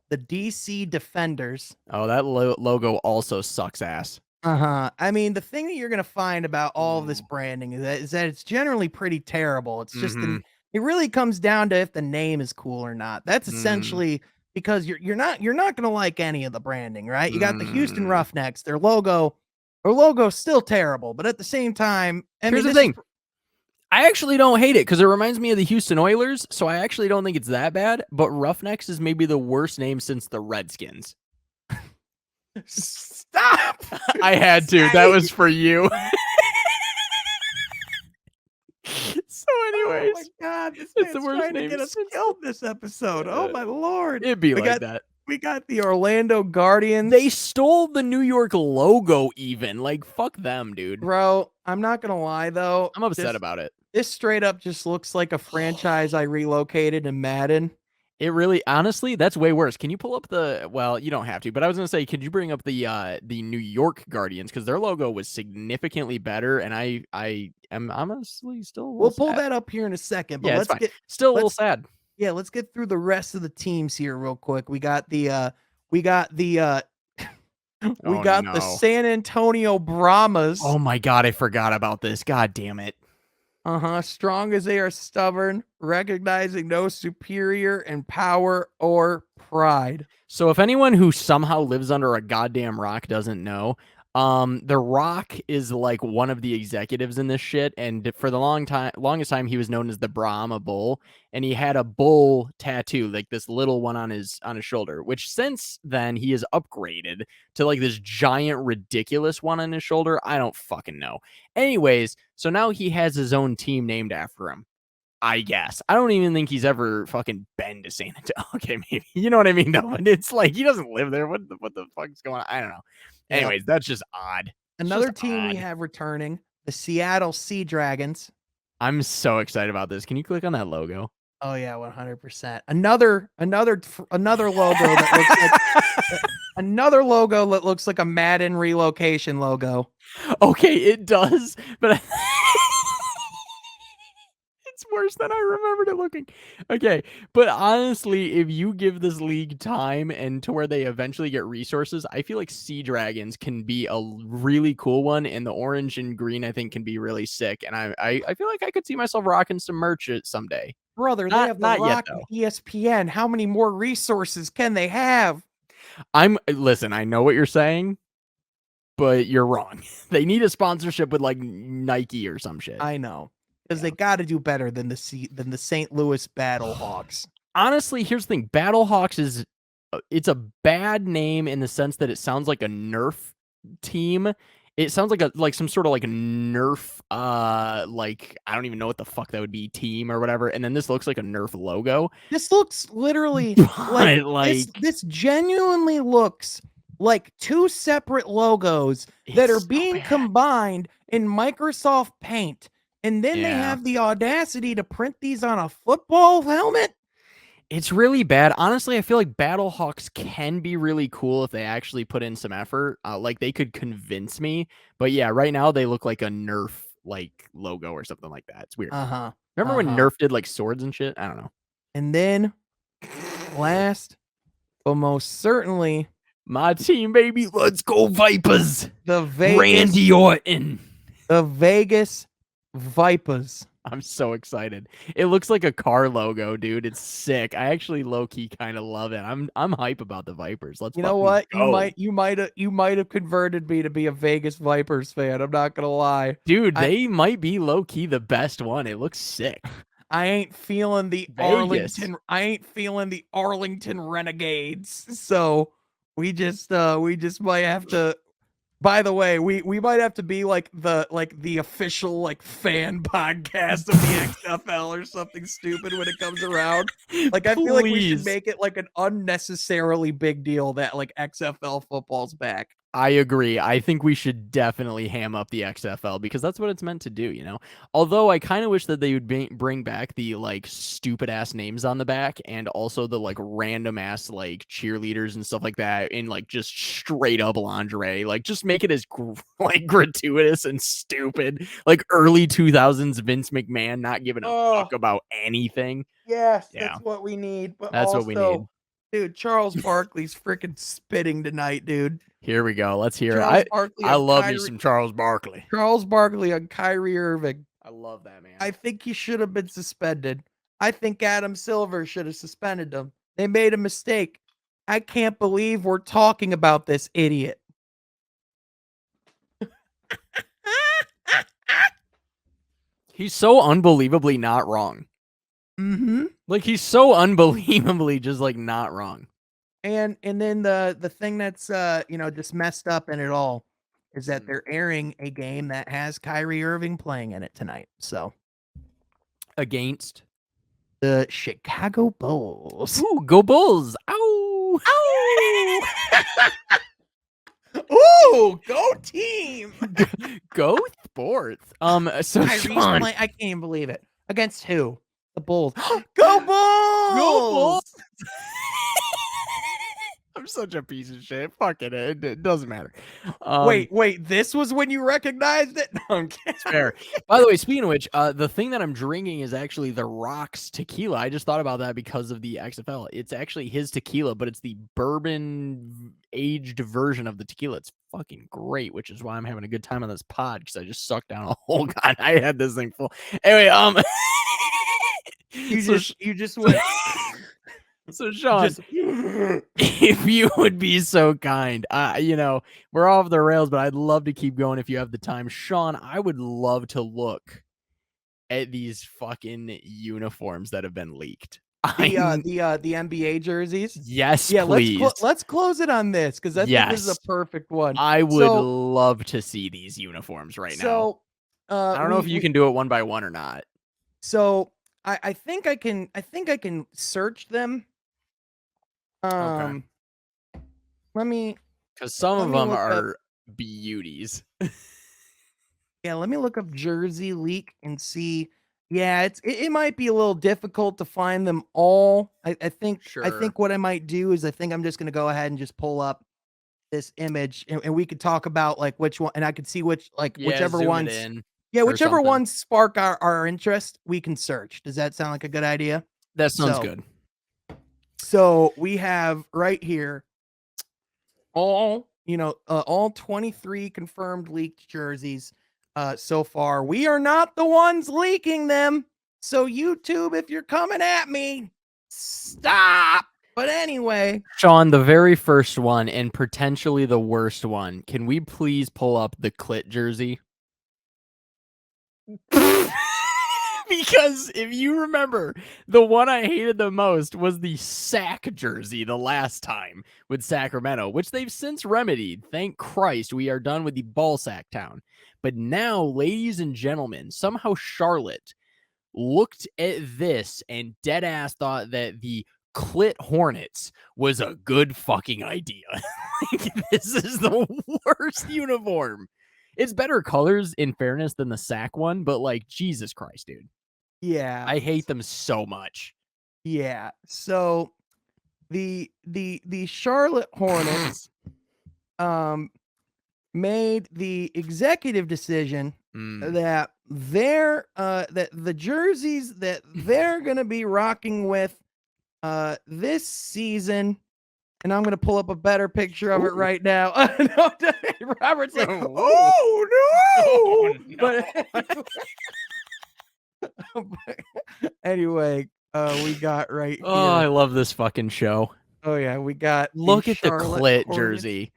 DC Defenders. Oh, that logo also sucks ass. I mean, the thing that you're gonna find about all of this branding is that it's generally pretty terrible. It's just it really comes down to if the name is cool or not. That's essentially because you're not gonna like any of the branding, right? You got the Houston Roughnecks, their logo's still terrible, but at the same time, here's the thing. I actually don't hate it because it reminds me of the Houston Oilers, so I actually don't think it's that bad. But Roughnecks is maybe the worst name since the Redskins. Stop! I had to. That was for you. So, anyways, oh my God, this it's the worst trying to get us killed this episode. Oh my Lord, it'd be like that. We got the Orlando Guardians. They stole the New York logo. Even like fuck them, dude. Bro, I'm not gonna lie though. I'm upset about it. This straight up just looks like a franchise I relocated in Madden. It really, honestly, that's way worse. Can you pull up well, you don't have to, but I was gonna say, could you bring up the New York Guardians? Because their logo was significantly better, and I am honestly still a little We'll pull sad. that up here in a second, but Yeah, it's let's fine. Still a little let's sad. yeah, let's get through the rest of the teams here real quick. We got the we Oh got the no. San Antonio Brahmas. Oh my God, I forgot about this. God damn it. Uh-huh. Strong as they are stubborn, recognizing no superior in power or pride. So if anyone who somehow lives under a goddamn rock doesn't know, The Rock is like one of the executives in this shit, and for the longest time, he was known as the Brahma Bull, and he had a bull tattoo, like this little one on his shoulder. Which since then he has upgraded to like this giant, ridiculous one on his shoulder. I don't fucking know. Anyways, so now he has his own team named after him. I guess. I don't even think he's ever fucking been to San Antonio. Okay, maybe. You know what I mean, though? And it's like he doesn't live there. What the fuck's going on? I don't know. Yep. Anyways, that's just odd. It's Another just team we odd. have returning, the Seattle Sea Dragons. I'm so excited about this. Can you click on that logo? Oh yeah, 100%. Another logo that looks like another logo that looks like a Madden relocation logo. Okay, it does, but it's worse than I remembered it looking. Okay, but honestly, if you give this league time and to where they eventually get resources, I feel like Sea Dragons can be a really cool one, and the orange and green I think can be really sick. And I feel like I could see myself rocking some merch someday. Brother, they Not have The not yet Rock and though. ESPN. How many more resources can they have? Listen, I know what you're saying, but you're wrong. They need a sponsorship with like Nike or some shit. I know. Because Yeah. they got to do better than the St. Louis Battlehawks. Honestly, here's the thing. Battlehawks is it's a bad name in the sense that it sounds like a Nerf team. It sounds like some sort of like a Nerf like I don't even know what the fuck that would be, team or whatever. And then this looks like a Nerf logo. This looks literally But this genuinely looks like two separate logos that are it's so being bad. combined in Microsoft Paint. And then they Yeah. have the audacity to print these on a football helmet. It's really bad. Honestly, I feel like Battlehawks can be really cool if they actually put in some effort. Like they could convince me. But yeah, right now they look like a Nerf like logo or something like that. It's weird. Uh-huh. Remember when Nerf did like swords and shit? I don't know. And then last but most certainly, My team, baby. Let's go Vipers. the Vegas Randy Orton. the Vegas Vipers. I'm so excited. It looks like a car logo, dude. It's sick. I actually low key kind of love it. I'm hype about the Vipers. Let's You know fucking what? go. You might have converted me to be a Vegas Vipers fan. I'm not gonna lie. Dude, I- they might be low key the best one. It looks sick. I ain't feeling the Vegas. Arlington Renegades. So we just might have to. By the way, we might have to be like the official like fan podcast of the XFL or something stupid when it comes around. Like I feel like we should Please. make it like an unnecessarily big deal that like XFL football's back. I agree. I think we should definitely ham up the XFL because that's what it's meant to do, you know? Although I kind of wish that they would bring back the like stupid ass names on the back and also the like random ass like cheerleaders and stuff like that in like just straight up lingerie. Like just make it as like gratuitous and stupid. Like early 2000s Vince McMahon not giving a fuck about anything. Yes, Yeah. that's what we need. But That's what we need. Dude, Charles Barkley's freaking spitting tonight, dude. Here we go. Let's hear Charles it. Barkley I on love me Kyrie- some Charles Barkley. Charles Barkley on Kyrie Irving. I love that, man. I think he should have been suspended. I think Adam Silver should have suspended him. They made a mistake. I can't believe we're talking about this idiot. He's so unbelievably not wrong. Mm-hmm. Like he's so unbelievably just like not wrong. And then the thing that's just messed up in it all is that they're airing a game that has Kyrie Irving playing in it tonight. So Against the Chicago Bulls. Ooh, go Bulls. Ow. Ooh, go team. Go sports. So Kyrie's Sean, playing. I can't even believe it. Against who? the Bulls. Go Go Bulls! Bulls! I'm such a piece of shit. Fuck it. It doesn't matter. Wait. This was when you recognized it? No, I'm kidding. It's fair. By the way, speaking of which, the thing that I'm drinking is actually the Rock's tequila. I just thought about that because of the XFL. It's actually his tequila, but it's the bourbon aged version of the tequila. It's fucking great, which is why I'm having a good time on this pod because I just sucked down a whole god. I had this thing full. Anyway, you just went. So Sean, if you would be so kind, we're off the rails, but I'd love to keep going if you have the time. Sean, I would love to look at these fucking uniforms that have been leaked. The NBA jerseys. Yes, yeah. please. Let's close it on this because I think this is a perfect one. I would love to see these uniforms right now. I don't know if you can do it one by one or not. So I think I can. I think I can search them. Okay. Because some of them are beauties. Yeah, let me look up jersey leak and see. Yeah, it might be a little difficult to find them all. I think what I might do is I think I'm just gonna go ahead and just pull up this image and we could talk about like which one, and I could see whichever ones. Yeah, whichever ones spark our interest, we can search. Does that sound like a good idea? That sounds good. So we have right here all 23 confirmed leaked jerseys so far. We are not the ones leaking them. So YouTube, if you're coming at me, stop. But anyway, Sean, the very first one and potentially the worst one. Can we please pull up the clit jersey? Because if you remember, the one I hated the most was the sack jersey the last time with Sacramento, which they've since remedied. Thank Christ, we are done with the ball sack town. But now, ladies and gentlemen, somehow Charlotte looked at this and deadass thought that the clit Hornets was a good fucking idea. Like, this is the worst uniform. It's better colors, in fairness, than the sack one, but like, Jesus Christ, dude. Yeah. I hate them so much. Yeah. So the Charlotte Hornets made the executive decision that that the jerseys that they're going to be rocking with this season, and I'm going to pull up a better picture of it right now. No, Robert's like, oh no. But anyway, we got right here. Oh, I love this fucking show. Oh yeah, we got. Look at the clit jersey.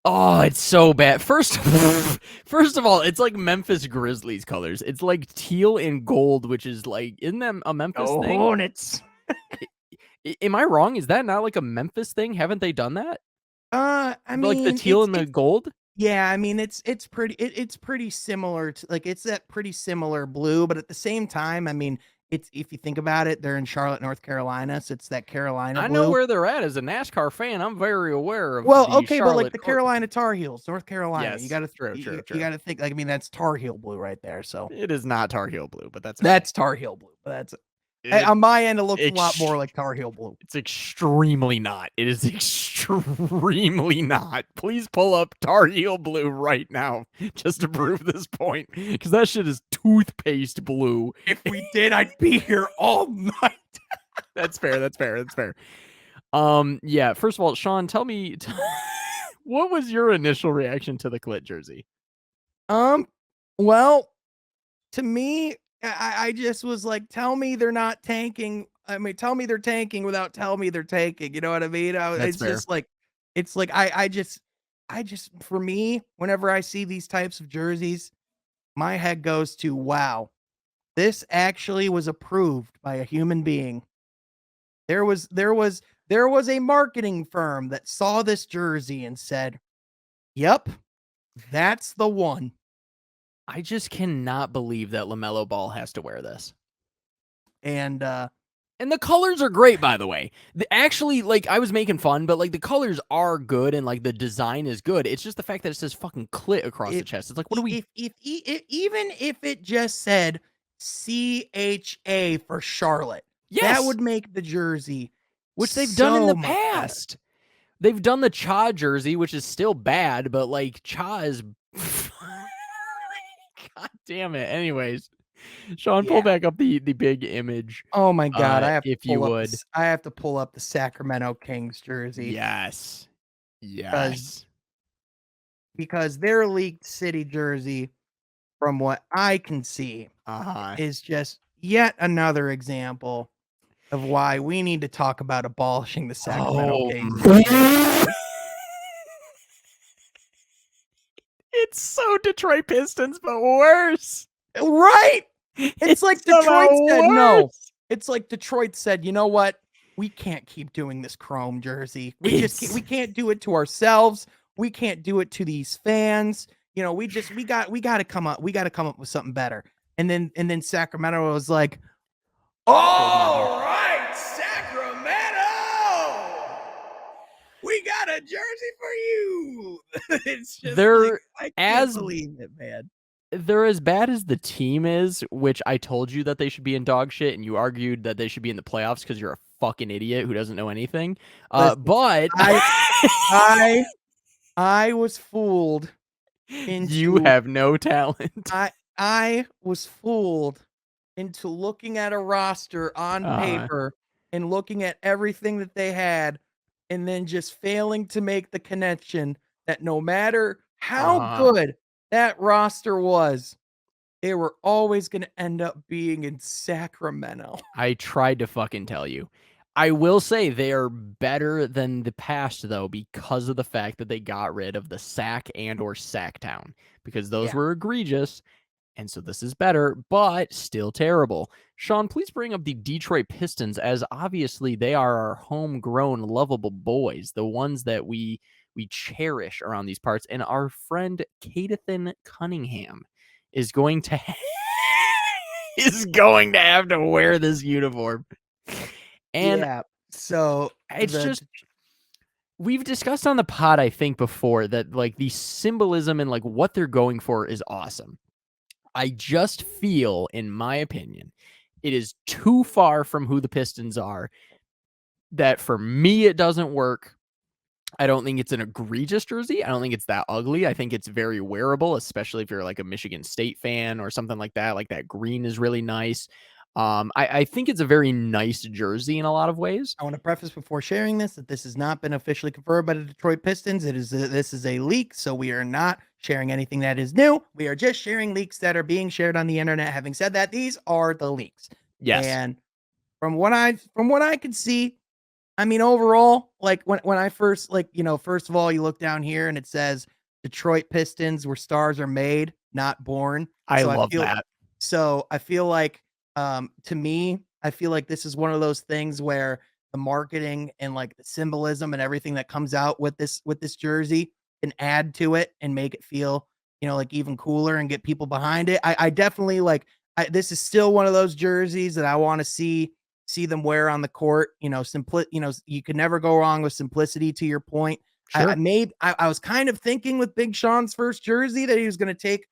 Oh, it's so bad. First of all, it's like Memphis Grizzlies colors. It's like teal and gold, which is like, isn't that a Memphis thing? Hornets. Am I wrong? Is that not like a Memphis thing? Haven't they done that? I mean, like the teal and the gold. Yeah, I mean it's pretty similar to, like, it's that pretty similar blue, but at the same time, I mean, it's, if you think about it, they're in Charlotte, North Carolina, so it's that Carolina blue. I know where they're at. As a NASCAR fan, I'm very aware of. Well, okay, but like the Carolina Tar Heels, North Carolina. Yes, you got to you got to think, like, I mean, that's Tar Heel blue right there. So it is not Tar Heel blue, but that's Tar Heel blue. But that's on my end, it looks a lot more like Tar Heel blue. It's extremely not. It is extremely not. Please pull up Tar Heel blue right now just to prove this point, because that shit is toothpaste blue. If we did, I'd be here all night. That's fair. Yeah. First of all, Sean, tell me, what was your initial reaction to the clit jersey? Well, to me, I just was like, tell me they're not tanking. I mean, tell me they're tanking without telling me they're tanking. You know what I mean? It's fair. Just like, it's like, I just, for me, whenever I see these types of jerseys, my head goes to, wow, this actually was approved by a human being. There was a marketing firm that saw this jersey and said, yep, that's the one. I just cannot believe that LaMelo Ball has to wear this. And the colors are great, by the way. Actually, like, I was making fun, but like the colors are good and like the design is good. It's just the fact that it says fucking clit across the chest. It's like, what do we? Even if it just said CHA for Charlotte. That Yes, would make the jersey which they've done in so the much better. past. They've done the Cha jersey, which is still bad, but like Cha is. God damn it. Anyways, Sean, pull Yeah. back up the big image, Oh my god, if you would. I have to pull up the Sacramento Kings jersey Yes. because Yes. their leaked city jersey, from what I can see, Uh-huh. is just yet another example of why we need to talk about abolishing the Sacramento Oh, Kings as a franchise. it's so Detroit Pistons, but worse. Right? It's like somehow Detroit said no. worse. It's like Detroit said, "You know what? We can't keep doing this chrome jersey. We can't do it to ourselves. We can't do it to these fans. You know, we got to come up with something better." And then Sacramento was like, "All right, Sacramento. We got a jersey for you." It's just They're like I can't as believe it, man. they're as bad as the team is, which I told you that they should be in dog shit, and you argued that they should be in the playoffs because you're a fucking idiot who doesn't know anything. Listen, But I I I was fooled you into have no talent. I was fooled into looking at a roster on Uh, paper and looking at everything that they had and then just failing to make the connection that no matter how uh-huh. good that roster was, they were always going to end up being in Sacramento. I tried to fucking tell you. I will say they are better than the past though because of the fact that they got rid of the sack and or Sacktown because those Yeah. were egregious. And so this is better, but still terrible. Sean, please bring up the Detroit Pistons as obviously they are our homegrown lovable boys, the ones that we cherish around these parts. And our friend Cadathan Cunningham is going to is going to have to wear this uniform. And Yeah. So it's just we've discussed on the pod, I think, before that like the symbolism and like what they're going for is awesome. I just feel, in my opinion, it is too far from who the Pistons are that for me it doesn't work. I don't think it's an egregious jersey. I don't think it's that ugly. I think it's very wearable, especially if you're like a Michigan State fan or something like that. Like that green is really nice. I think it's a very nice jersey in a lot of ways. I want to preface before sharing this that this has not been officially confirmed by the Detroit Pistons. This is a leak, so we are not sharing anything that is new. We are just sharing leaks that are being shared on the internet. Having said that, these are the leaks. Yes. And from what I can see, I mean overall, like when I first first of all, you look down here and it says Detroit Pistons where stars are made, not born. I love that. So I feel like to me, I feel like this is one of those things where the marketing and like the symbolism and everything that comes out with this jersey can add to it and make it feel, like even cooler and get people behind it. I definitely like this is still one of those jerseys that I want to see them wear on the court. You can never go wrong with simplicity to your point. Sure. I was kind of thinking with Big Sean's first jersey that he was going to take,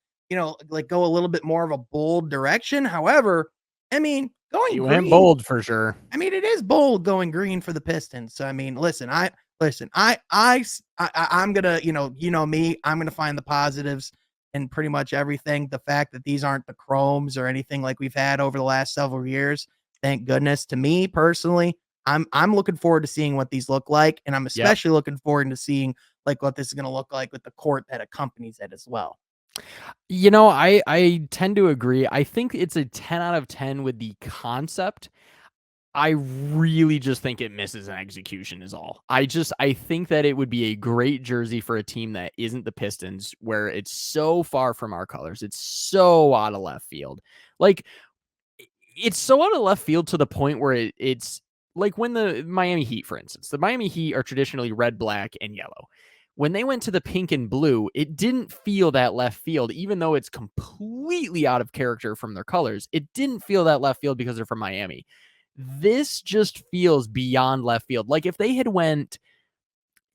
like go a little bit more of a bold direction. However, I mean, going You green, went bold for sure. I mean, it is bold going green for the Pistons. So I mean, I'm gonna, me, I'm gonna find the positives in pretty much everything. The fact that these aren't the chromes or anything like we've had over the last several years, thank goodness. To me personally, I'm looking forward to seeing what these look like, and I'm especially looking forward to seeing like what this is gonna look like with the court that accompanies it as well. I tend to agree. I think it's a 10 out of 10 with the concept. I really just think it misses an execution is all. I think that it would be a great jersey for a team that isn't the Pistons, where it's so far from our colors. It's so out of left field. Like it's so out of left field to the point where it's like when the Miami Heat, for instance, the Miami Heat are traditionally red, black, and yellow. When they went to the pink and blue, it didn't feel that left field, even though it's completely out of character from their colors. It didn't feel that left field because they're from Miami. This just feels beyond left field. Like if they had went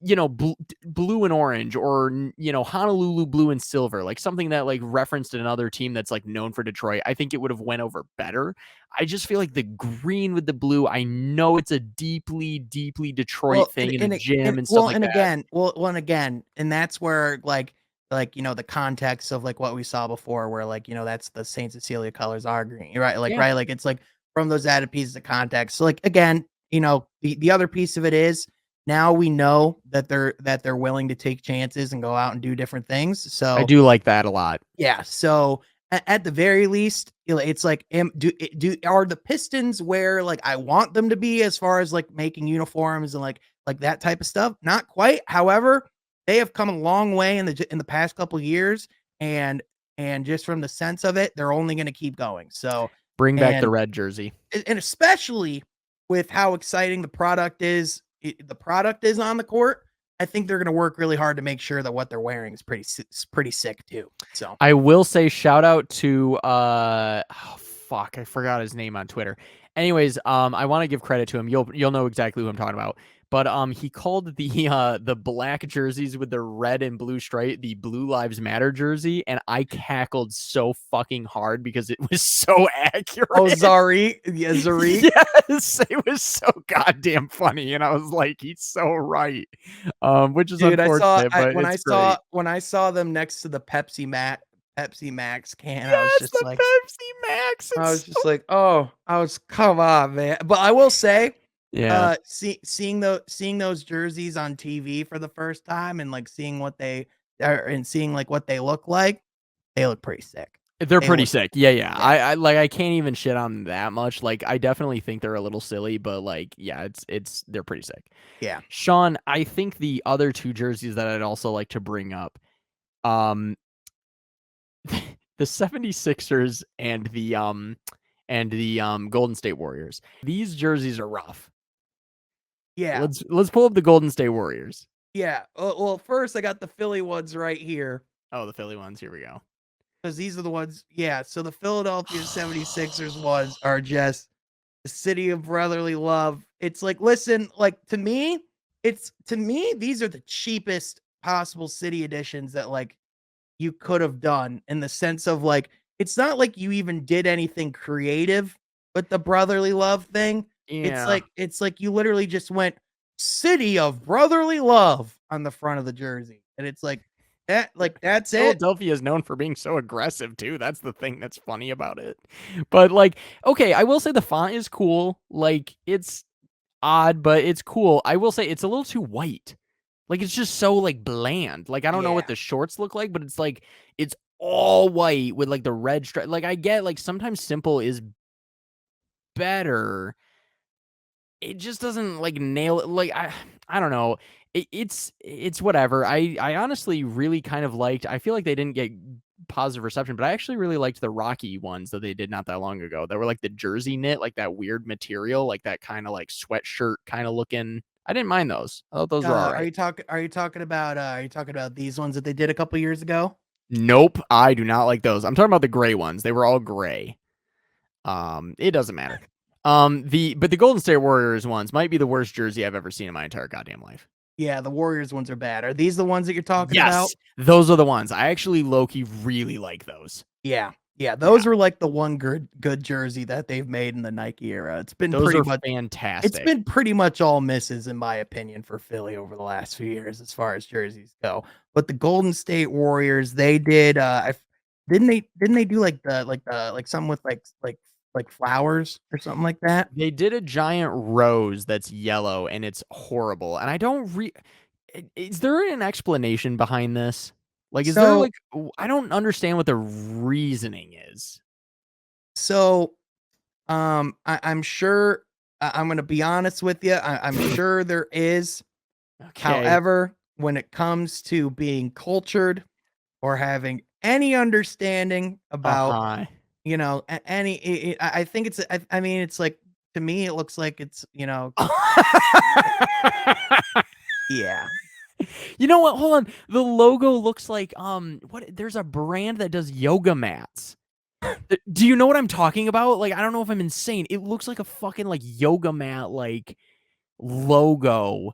blue and orange, or Honolulu blue and silver, like something that like referenced another team that's like known for Detroit, I think it would have went over better. I just feel like the green with the blue, I know it's a deeply, deeply Detroit Well, thing in a gym and stuff like that. and again, and that's where the context of like what we saw before, where like that's the Saint Cecilia colors are green, right? Like Yeah, right, like it's like from those added pieces of context. So like again, the other piece of it is now we know that they're willing to take chances and go out and do different things. I So do like that a lot. yeah, so at the very least, it's like, are the Pistons where like I want them to be as far as like making uniforms and like that type of stuff? Not quite. However, they have come a long way in the past couple of years, and just from the sense of it, they're only going to keep going. So Bring back the and red jersey. and especially with how exciting the product is on the court. I think they're going to work really hard to make sure that what they're wearing is pretty sick too. So I will say shout out to fuck, I forgot his name on Twitter. Anyways, I want to give credit to him. You'll know exactly who I'm talking about. But he called the black jerseys with the red and blue stripe the Blue Lives Matter jersey, and I cackled so fucking hard because it was so accurate. oh, Zari, yeah, Zari. Yes, it was so goddamn funny, and I was like, he's so right. Which is Dude, unfortunate, but it's great. when I saw them next to the Pepsi Max can, Yes, the Pepsi Max. I was It's just like, oh, come on, man. But I will say, yeah. seeing those jerseys on TV for the first time and like seeing what they are and seeing like what they look like, they look pretty sick. They're They pretty look, sick. Yeah, yeah. yeah, I can't even shit on them that much. Like, I definitely think they're a little silly, but like, yeah, they're pretty sick. yeah, Sean, I think the other two jerseys that I'd also like to bring up, um, the 76ers and the Golden State Warriors. These jerseys are rough. yeah, Let's pull up the Golden State Warriors. yeah. Well, first I got the Philly ones right here. Oh, the Philly ones. Here we go. Because these are the ones, yeah. So the Philadelphia 76ers ones are just the city of brotherly love. It's like, listen, like to me, these are the cheapest possible city editions that like you could have done, in the sense of like, it's not like you even did anything creative with the brotherly love thing. Yeah. It's like you literally just went city of brotherly love on the front of the jersey. And it's like that's it. Philadelphia is known for being so aggressive too. That's the thing that's funny about it. But like, okay, I will say the font is cool. Like, it's odd, but it's cool. I will say it's a little too white. Like, it's just so like bland. Like, I don't know what Yeah. the shorts look like, but it's like it's all white with like the red stripe. Like, I get like sometimes simple is better. It just doesn't like nail it. Like, I don't know. It's whatever. I honestly really kind of liked. I feel like they didn't get positive reception, but I actually really liked the Rocky ones that they did not that long ago. That were like the jersey knit, like that weird material, like that kind of like sweatshirt kind of looking. I didn't mind those. I thought those were all right. Are you talking about these ones that they did a couple years ago? Nope, I do not like those. I'm talking about the gray ones. They were all gray. It doesn't matter. But the Golden State Warriors ones might be the worst jersey I've ever seen in my entire goddamn life. Yeah, the Warriors ones are bad. Are these the ones that you're talking about? Yes, those are the ones. I actually low-key really like those. Yeah. Yeah, those were like the one good jersey that they've made in the Nike era. Those are It's fantastic. been pretty much all misses in my opinion for Philly over the last few years as far as jerseys go. But the Golden State Warriors, they did didn't they do like something with like flowers or something like that? They did a giant rose that's yellow and it's horrible. And I don't is there an explanation behind this? Like, is there So like I don't understand what the reasoning is. so I'm sure I'm gonna be honest with you. I'm sure there is. Okay. However, when it comes to being cultured or having any understanding about, Uh-huh. I think I mean, it's like, to me, it looks like it's, yeah. You know what? Hold on. The logo looks like what there's a brand that does yoga mats. Do you know what I'm talking about? Like, I don't know if I'm insane. It looks like a fucking like yoga mat like logo.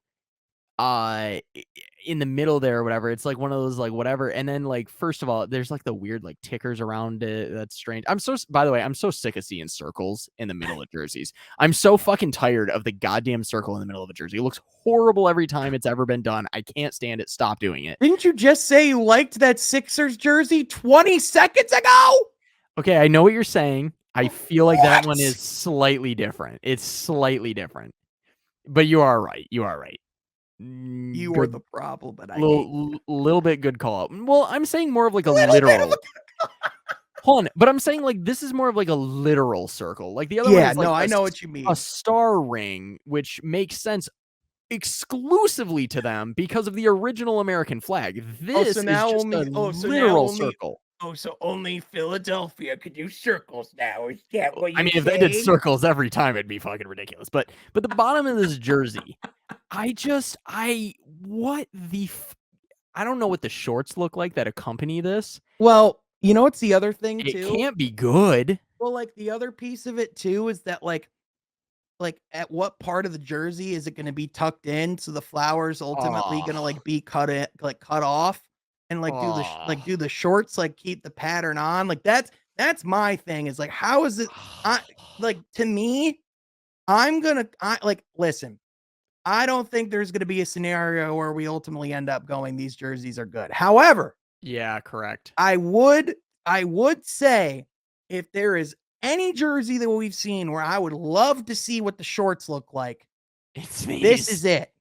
in the middle there or whatever. It's like one of those like whatever. And then like first of all, there's like the weird like tickers around it. That's strange. By the way, I'm so sick of seeing circles in the middle of jerseys. I'm so fucking tired of the goddamn circle in the middle of a jersey. It looks horrible every time it's ever been done. I can't stand it. Stop doing it. Didn't you just say you liked that Sixers jersey 20 seconds ago? Okay, I know what you're saying. I feel like that one is slightly different. It's slightly different. But you are right. You are right. You were the problem, but I little bit good call out. Well, I'm saying more of like a literal. Hold on, but I'm saying like this is more of like a literal circle. Like the other one is like I know what you mean. A star ring, which makes sense exclusively to them because of the original American flag. This is just a literal circle. Oh, so only Philadelphia could do circles now. Is that what you I mean, if they did circles every time, it'd be fucking ridiculous. But the bottom of this jersey, I don't know what the shorts look like that accompany this. Well, you know what's the other thing too? It can't be good. Well, like the other piece of it too is that like at what part of the jersey is it going to be tucked in? So the flowers ultimately going to like be cut off and like do the shorts, like keep the pattern on. Like that's my thing is like, how is it? Like to me, listen, I don't think there's going to be a scenario where we ultimately end up going, these jerseys are good. However, yeah, correct. I would say if there is any jersey that we've seen where I would love to see what the shorts look like, this is it.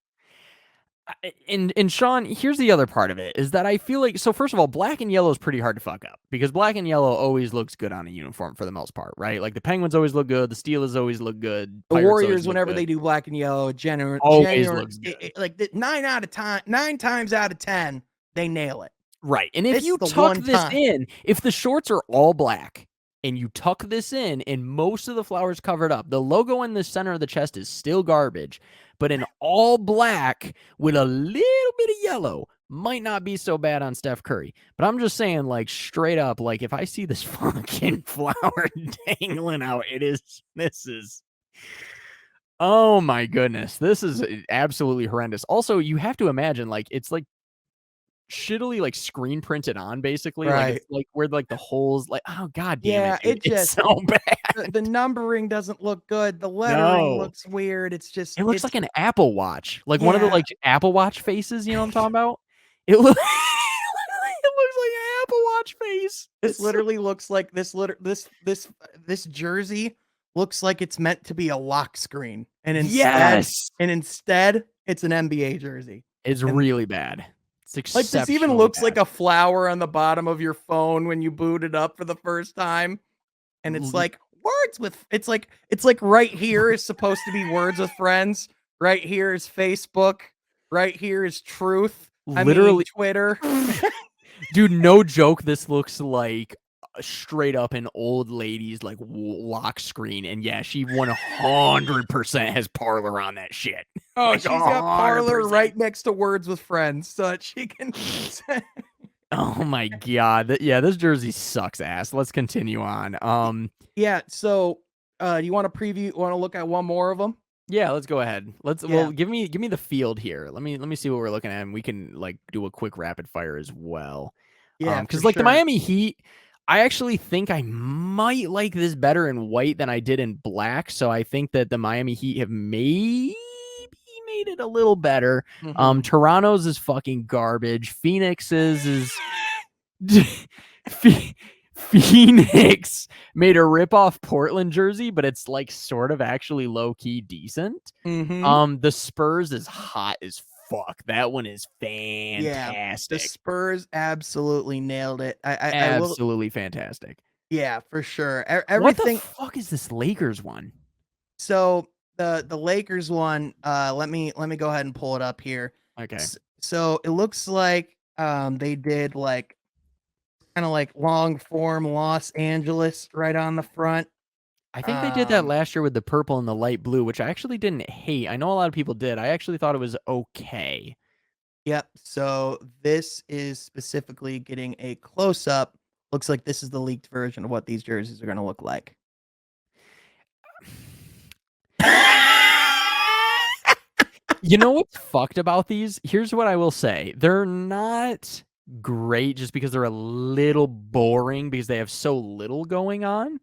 And Sean, here's the other part of it is that I feel like, so first of all, black and yellow is pretty hard to fuck up because black and yellow always looks good on a uniform for the most part, right? Like the Penguins always look good. The Steelers always look good. The Warriors, whenever they do black and yellow, always looks good. Like 9 times out of 10, they nail it. Right. And if you tuck this in, if the shorts are all black and you tuck this in and most of the flowers covered up, the logo in the center of the chest is still garbage. But in all black with a little bit of yellow might not be so bad on Steph Curry. But I'm just saying, like, straight up, like, if I see this fucking flower dangling out, this is, oh my goodness. This is absolutely horrendous. Also, you have to imagine, like, it's like shittily like screen printed on basically, right? Like, it's like where like the holes, like, oh god damn it, it's so bad. The numbering doesn't look good. The lettering looks weird. It looks like an Apple Watch, like one of the like Apple Watch faces. You know what I'm talking about? It looks like an Apple Watch face. This literally looks like this jersey looks like it's meant to be a lock screen, and instead it's an NBA jersey. It's really bad. Like this even looks like a flower on the bottom of your phone when you boot it up for the first time. And it's like it's like right here is supposed to be Words with Friends. Right here is Facebook. Right here is Truth. Literally Twitter. Dude, no joke. This looks like straight up an old lady's like lock screen. And yeah, she 100% has Parlor on that shit. Oh, like, she's got Parlor right next to Words with Friends so that she can. Oh my god. This jersey sucks ass. Let's continue on. Yeah, so do you want to want to look at one more of them? Yeah, let's go ahead. Well, give me the field here. Let me see what we're looking at, and we can like do a quick rapid fire as well. Yeah, because like the Miami Heat, I actually think I might like this better in white than I did in black. So I think that the Miami Heat have maybe made it a little better. Toronto's is fucking garbage. Phoenix's is Phoenix made a ripoff Portland jersey, but it's like sort of actually low key decent. The Spurs is hot as fuck. That one is fantastic. Yeah, the Spurs absolutely nailed it. Absolutely fantastic. Yeah, for sure. Everything. What the fuck is this Lakers one? So the Lakers one, let me go ahead and pull it up here. Okay. So it looks like they did like kind of like long form Los Angeles right on the front. I think they did that last year with the purple and the light blue, which I actually didn't hate. I know a lot of people did. I actually thought it was okay. Yep. So this is specifically getting a close up. Looks like this is the leaked version of what these jerseys are going to look like. You know what's fucked about these? Here's what I will say. They're not great just because they're a little boring because they have so little going on.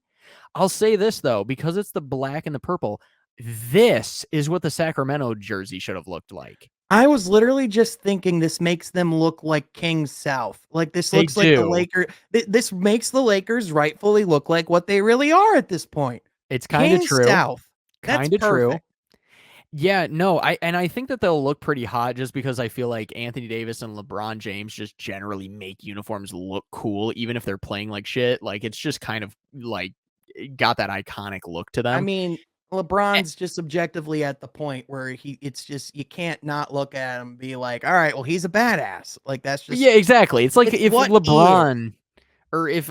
I'll say this though, because it's the black and the purple, this is what the Sacramento jersey should have looked like. I was literally just thinking this makes them look like Kings South. Like this They looks like the do. Lakers. This makes the Lakers rightfully look like what they really are at this point. It's kind of Kings true. South. That's Kind of true. perfect. Yeah, no, I think that they'll look pretty hot just because I feel like Anthony Davis and LeBron James just generally make uniforms look cool, even if they're playing like shit. Like it's just kind of like got that iconic look to I them. mean, LeBron's just objectively at the point where it's just you can't not look at him and be like, all right, well, he's a badass. Like that's just Yeah, exactly. It's like it's if what he is. LeBron or if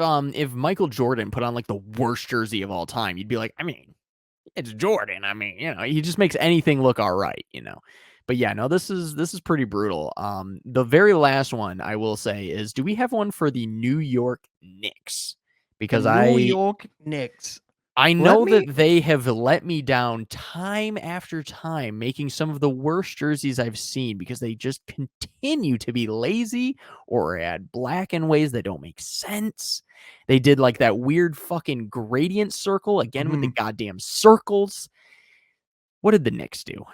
Michael Jordan put on like the worst jersey of all time, you'd be like, I mean, it's Jordan. I mean, he just makes anything look all right. But yeah, no, this is pretty brutal. The very last one I will say is, do we have one for the New York Knicks? The Because New York Knicks. I Let know me that they have let me down time after time, making some of the worst jerseys I've seen because they just continue to be lazy or add black in ways that don't make sense. They did like that weird fucking gradient circle again with the Mhm. goddamn circles. What did the Knicks do?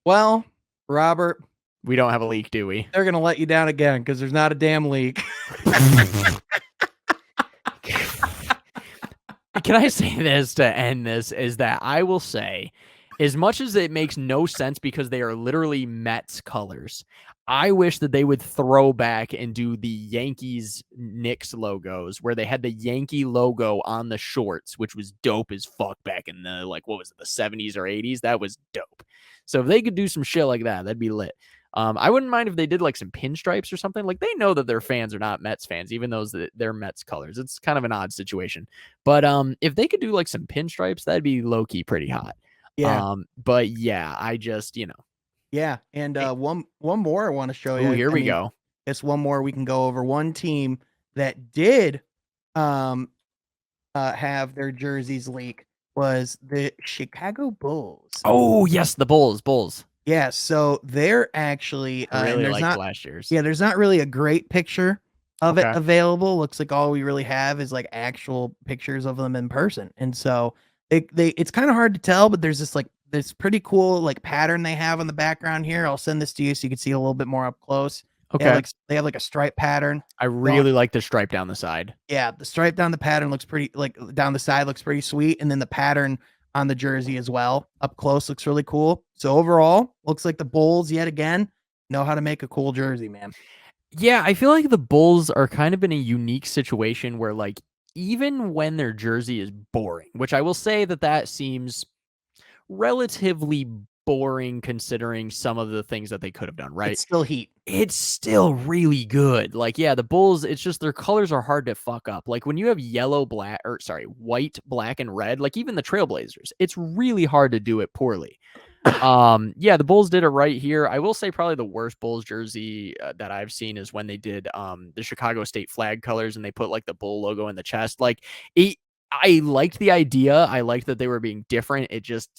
Well, Robert, We don't have a leak, do we? they're gonna let you down again because there's not a damn leak. Can I say this to end this? Is that I will say, as much as it makes no sense because they are literally Mets colors, I wish that they would throw back and do the Yankees Knicks logos where they had the Yankee logo on the shorts, which was dope as fuck back in the, like, what was it, the 70s or 80s? That was dope. So if they could do some shit like that, that'd be lit. I wouldn't mind if they did like some pinstripes or something. Like they know that their fans are not Mets fans, even though they're Mets colors. It's kind of an odd situation. But if they could do like some pinstripes, that'd be low key pretty hot. Yeah. But yeah, I just Yeah, and eh, one more I want to show ooh, you. here I we mean, go. it's one more we can go over. One team that did um have their jerseys leak was the Chicago Bulls. Oh yes, the Bulls. Yeah, so they're actually I and really there's liked not last year's. yeah, there's not really a great picture of it Okay. available. Looks like all we really have is like actual pictures of them in person. And so it's kind of hard to tell, but there's this pretty cool like pattern they have on the background here. I'll send this to you so you can see a little bit more up close. Okay. They have like a stripe pattern. I really like the stripe down the side. Yeah, the stripe down the pattern looks pretty like down the side looks pretty sweet, and then the pattern on the jersey as well up close looks really cool. So overall, looks like the Bulls yet again know how to make a cool jersey, man. Yeah, I feel like the Bulls are kind of in a unique situation where like even when their jersey is boring, which I will say that seems relatively boring considering some of the things that they could have done, right? It's still heat. It's still really good. Like, yeah, the Bulls, it's just their colors are hard to fuck up. Like when you have white, black, and red, like even the Trailblazers, it's really hard to do it poorly. Yeah, the Bulls did it right here. I will say probably the worst Bulls jersey that I've seen is when they did the Chicago State flag colors and they put like the Bull logo in the chest. Like I liked the idea. I liked that they were being different. It just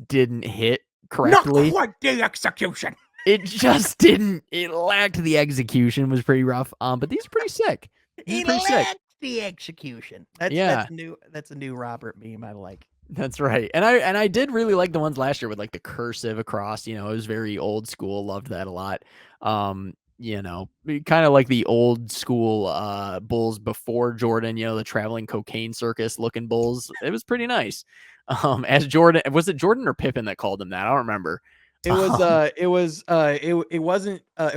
didn't hit correctly. Not quite the execution. It just didn't. It lacked the execution. Was pretty rough. But these are pretty sick. These are pretty sick. The execution. That's Yeah. That's a new Robert meme I like. That's right. And I did really like the ones last year with like the cursive across, it was very old school. Loved that a lot. Kind of like the old school Bulls before Jordan, the traveling cocaine circus looking Bulls. It was pretty nice. As Jordan, was it Jordan or Pippen that called him that? I don't remember. It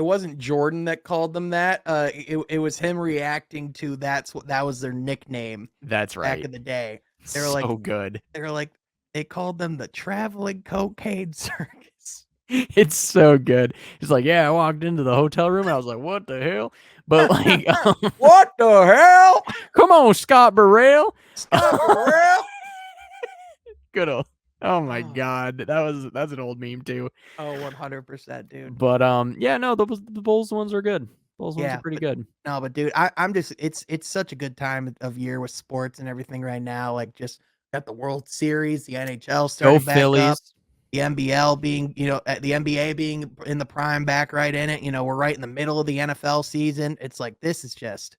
wasn't Jordan that called them that. It was him reacting to that was their nickname. That's right. Back in the day. They were so good. They were like, they called them the traveling cocaine circus. It's so good. He's like, yeah, I walked into the hotel room. And I was like, what the hell? But like, what the hell? Come on, Scott Burrell. Scott Burrell. Good old. Oh my God, that's an old meme too. Oh, 100%, dude. But yeah, no, the Bulls ones are good. Bulls ones are pretty good. No, but dude, I'm just it's such a good time of year with sports and everything right now. Like just got the World Series, the NHL starting back up. the NBL being, the NBA being in the prime back right in it. We're right in the middle of the NFL season. It's like, this is just,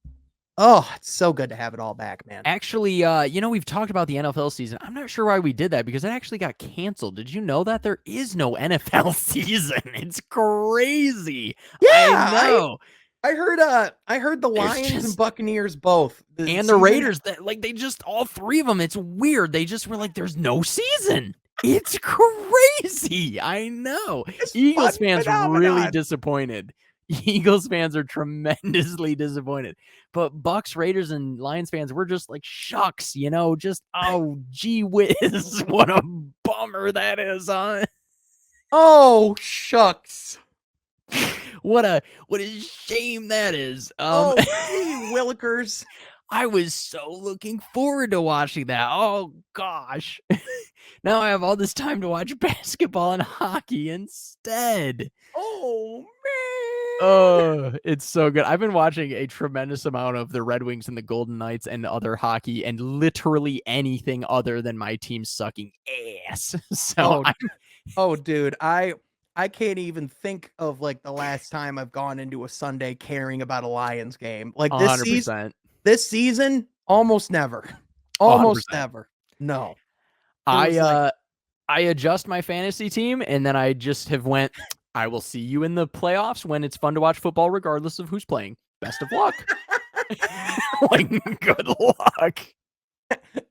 it's so good to have it all back, man. Actually, we've talked about the NFL season. I'm not sure why we did that because it actually got canceled. Did you know that there is no NFL season? It's crazy. Yeah, I know. I heard the Lions and Buccaneers both. And the Raiders, they just, all three of them, it's weird. They just were like, there's no season. It's crazy. I know. Eagles fans really disappointed. Eagles fans are tremendously disappointed. But Bucks, Raiders, and Lions fans, we're just like, shucks, just, oh, gee whiz. What a bummer that is, huh? Oh, shucks. What a shame that is. Gee willikers. I was so looking forward to watching that. Oh gosh. Now I have all this time to watch basketball and hockey instead. Oh man. Oh, it's so good. I've been watching a tremendous amount of the Red Wings and the Golden Knights and other hockey and literally anything other than my team sucking ass. So dude, I can't even think of like the last time I've gone into a Sunday caring about a Lions game. Like 100%. This season, almost never. Almost 100%. Never. No. I adjust my fantasy team and then I just have went, I will see you in the playoffs when it's fun to watch football regardless of who's playing. Best of luck. Like, good luck.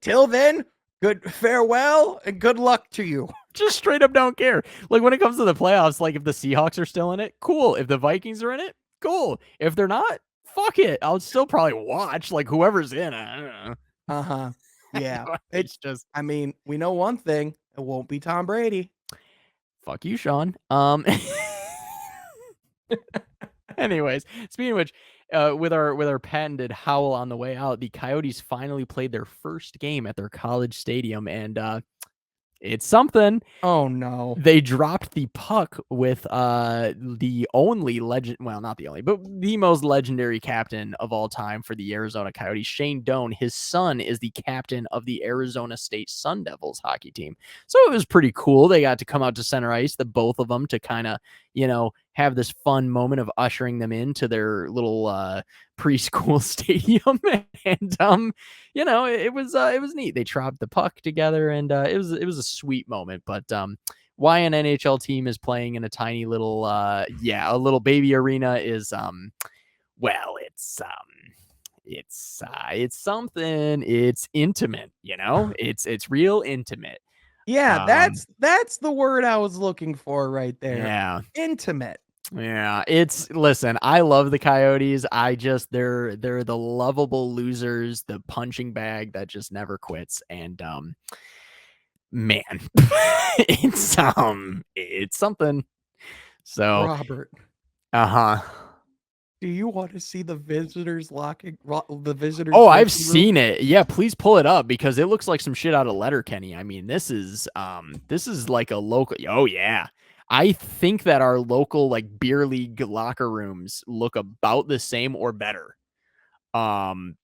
Till then, good farewell and good luck to you. Just straight up don't care. Like when it comes to the playoffs, like if the Seahawks are still in it, cool. If the Vikings are in it, cool. If they're not, fuck it. I'll still probably watch like whoever's in. I don't know. Yeah. It's just, I mean, we know one thing. It won't be Tom Brady. Fuck you, Sean. Anyways, speaking of which, with our patented howl on the way out, the Coyotes finally played their first game at their college stadium, and it's something. Oh no. They dropped the puck with the only legend, well, not the only, but the most legendary captain of all time for the Arizona Coyotes, Shane Doan. His son is the captain of the Arizona State Sun Devils hockey team. So it was pretty cool. They got to come out to center ice, the both of them, to kind of, have this fun moment of ushering them into their little preschool stadium. And it was neat. They dropped the puck together, and it was a sweet moment. But why an NHL team is playing in a tiny little a little baby arena is it's something. It's intimate, it's real intimate. Yeah, that's the word I was looking for right there. Yeah. Intimate. Yeah, listen, I love the Coyotes. They're the lovable losers, the punching bag that just never quits. And man, it's something. So Robert. Do you want to see the visitors locking the visitors? Oh, I've seen it. Yeah, please pull it up because it looks like some shit out of Letterkenny. I mean, this is like a local. Oh yeah. I think that our local like beer league locker rooms look about the same or better. Mind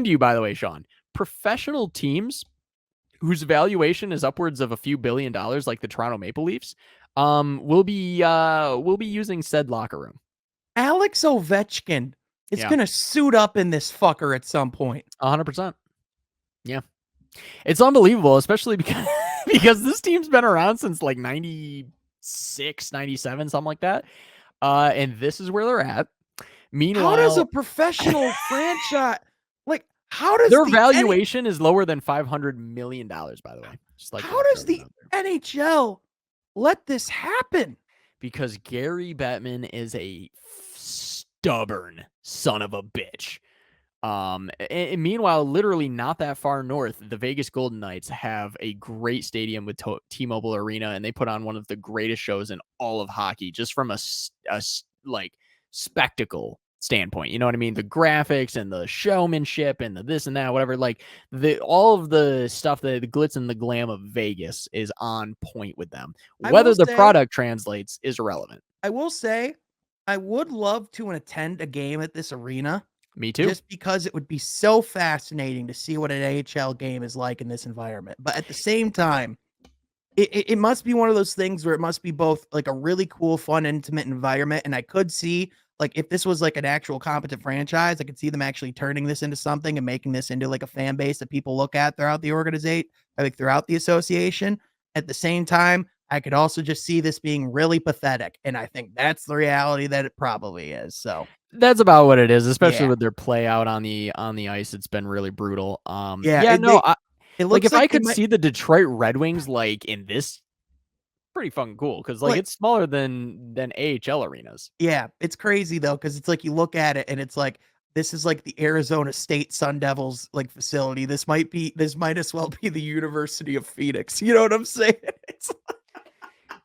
you, by the way, Sean, professional teams whose valuation is upwards of a few $1 billion, like the Toronto Maple Leafs, will be using said locker room. Alex Ovechkin is going to suit up in this fucker at some point. 100%. Yeah. It's unbelievable, especially because this team's been around since like 96, 97, something like that. And this is where they're at. Meanwhile, how does a professional franchise, like, how does their valuation is lower than $500 million, by the way. Just like, how does the NHL let this happen? Because Gary Bettman is a stubborn son of a bitch. And meanwhile, literally not that far north, the Vegas Golden Knights have a great stadium with T-Mobile Arena, and they put on one of the greatest shows in all of hockey, just from a like spectacle standpoint. You know what I mean? The graphics and the showmanship and the this and that, whatever. Like all of the stuff, the glitz and the glam of Vegas is on point with them. Whether the product translates is irrelevant. I will say, I would love to attend a game at this arena. Me too. just because it would be so fascinating to see what an AHL game is like in this environment. But at the same time, it must be one of those things where it must be both like a really cool, fun, intimate environment. And I could see like if this was like an actual competent franchise, I could see them actually turning this into something and making this into like a fan base that people look at throughout the organization, like throughout the association. At the same time, I could also just see this being really pathetic. And I think that's the reality that it probably is. So That's about what it is, especially yeah. with their play out on the ice. It's been really brutal. Yeah. Yeah, no, It like looks if I like they could might see the Detroit Red Wings like in this, pretty fucking cool because like like it's smaller than AHL arenas. yeah, it's crazy though, because it's like you look at it and it's like this is like the Arizona State Sun Devils like facility. This might as well be the University of Phoenix. You know what I'm saying? It's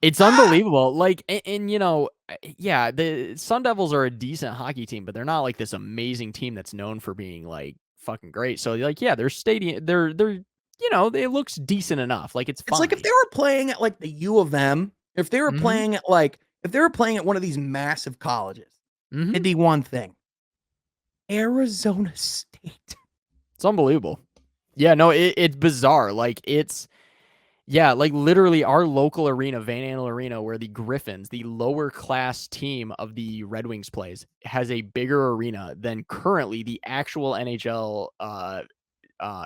It's unbelievable. Like, and you know, yeah, the Sun Devils are a decent hockey team, but they're not like this amazing team that's known for being like fucking great. So like, yeah, their stadium, they're you know, it looks decent enough. Like it's it's like if fine. they were playing at like the U of M, if they were Hmm. playing at like if they were playing at one of these massive colleges, Hmm. it'd be one thing. Arizona State. It's unbelievable. Yeah, no, it's bizarre. Like it's yeah, like literally our local arena, Van Andel Arena, where the Griffins, the lower class team of the Red Wings plays, has a bigger arena than currently the actual NHL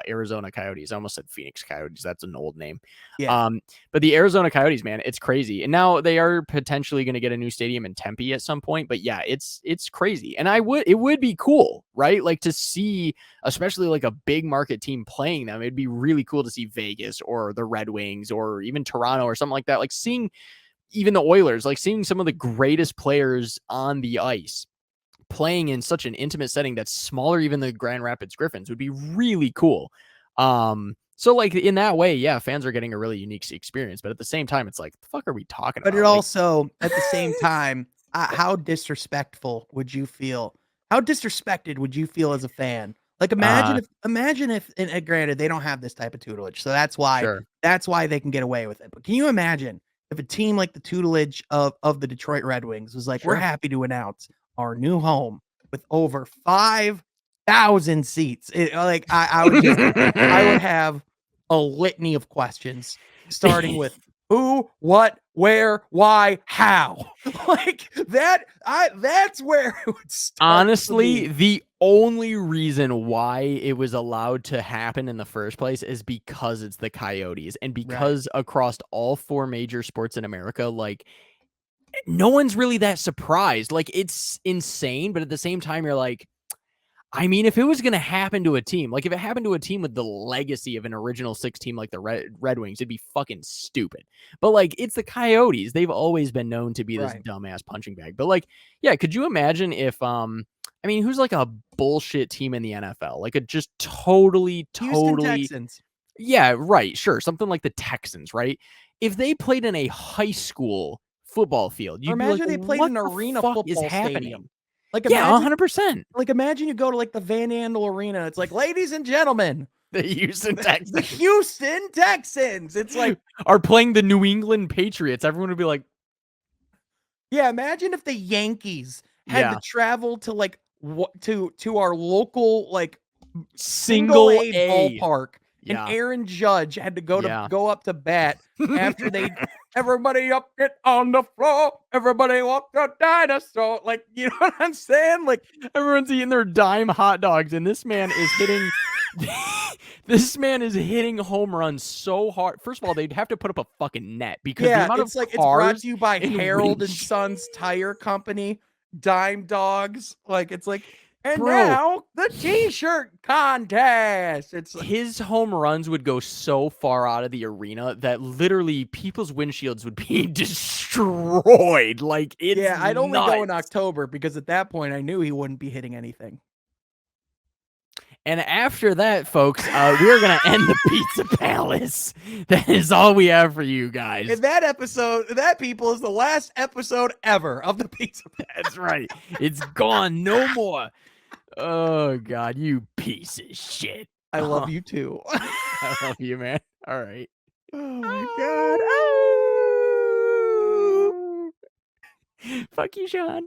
Arizona Coyotes. I almost said Phoenix Coyotes. That's an old name. Yeah. But the Arizona Coyotes, man, it's crazy. And now they are potentially going to get a new stadium in Tempe at some point. But yeah, it's crazy. And it would be cool, right? Like to see, especially like a big market team playing them. It'd be really cool to see Vegas or the Red Wings or even Toronto or something like that. Like seeing even the Oilers, like seeing some of the greatest players on the ice playing in such an intimate setting that's smaller even the Grand Rapids Griffins would be really cool. So like in that way, yeah, fans are getting a really unique experience, but at the same time, it's like, the fuck are we talking But it about? Like, also, at the same time, how disrespectful would you feel? How disrespected would you feel as a fan? Like, uh, imagine if and granted, they don't have this type of tutelage, so sure, that's why they can get away with it. But can you imagine if a team like the tutelage of the Detroit Red Wings was like, "We're sure. happy to announce our new home with over 5,000 seats." Like, I would have a litany of questions, starting with who, what, where, why, how? Like that's where it would start for Honestly, me. the only reason why it was allowed to happen in the first place is because it's the Coyotes and Right. because across all four major sports in America, like no one's really that surprised. Like it's insane, but at the same time, you're like, I mean, if it was going to happen to a team, like if it happened to a team with the legacy of an original six team like the Red Wings, it'd be fucking stupid. But like, it's the Coyotes. They've always been known to be this Right. dumbass punching bag. But like, yeah, could you imagine if, I mean, who's like a bullshit team in the NFL? Like a just Houston totally, Texans. yeah, right. Sure. Something like the Texans, right? If they played in a high school football field, Or you'd be like, imagine they played what in an the arena fuck is football happening? stadium. Like Yeah, imagine 100%. like imagine you go to like the Van Andel Arena. It's like, ladies and gentlemen, The Houston the Texans Houston Texans. It's like, are playing the New England Patriots. Everyone would be like, yeah, imagine if the Yankees had to yeah, travel to like what to our local like single single A A. ballpark, and Yeah, Aaron Judge had to yeah. go up to bat after they everybody up get on the floor, everybody walk the dinosaur. Like, you know what I'm saying? Like, Everyone's eating their dime hot dogs, and this man is hitting. This man is hitting home runs so hard. First of all, they'd have to put up a fucking net because the yeah, amount of it's like it's brought cars to you by and Harold and windshield. Sons Tire Company, Dime Dogs. Like, it's like, and Bro, now the t-shirt contest. It's like, his home runs would go so far out of the arena that literally people's windshields would be destroyed. Like it's yeah, I'd only go in nuts. October because at that point I knew he wouldn't be hitting anything. And after that, folks, we're gonna end the Pizza Palace. That is all we have for you guys. And that episode, that people is the last episode ever of the Pizza. That's right. It's gone. No more. Oh God, you piece of shit. I love you too. I love you, man. All right. Oh my god. Fuck you, Sean.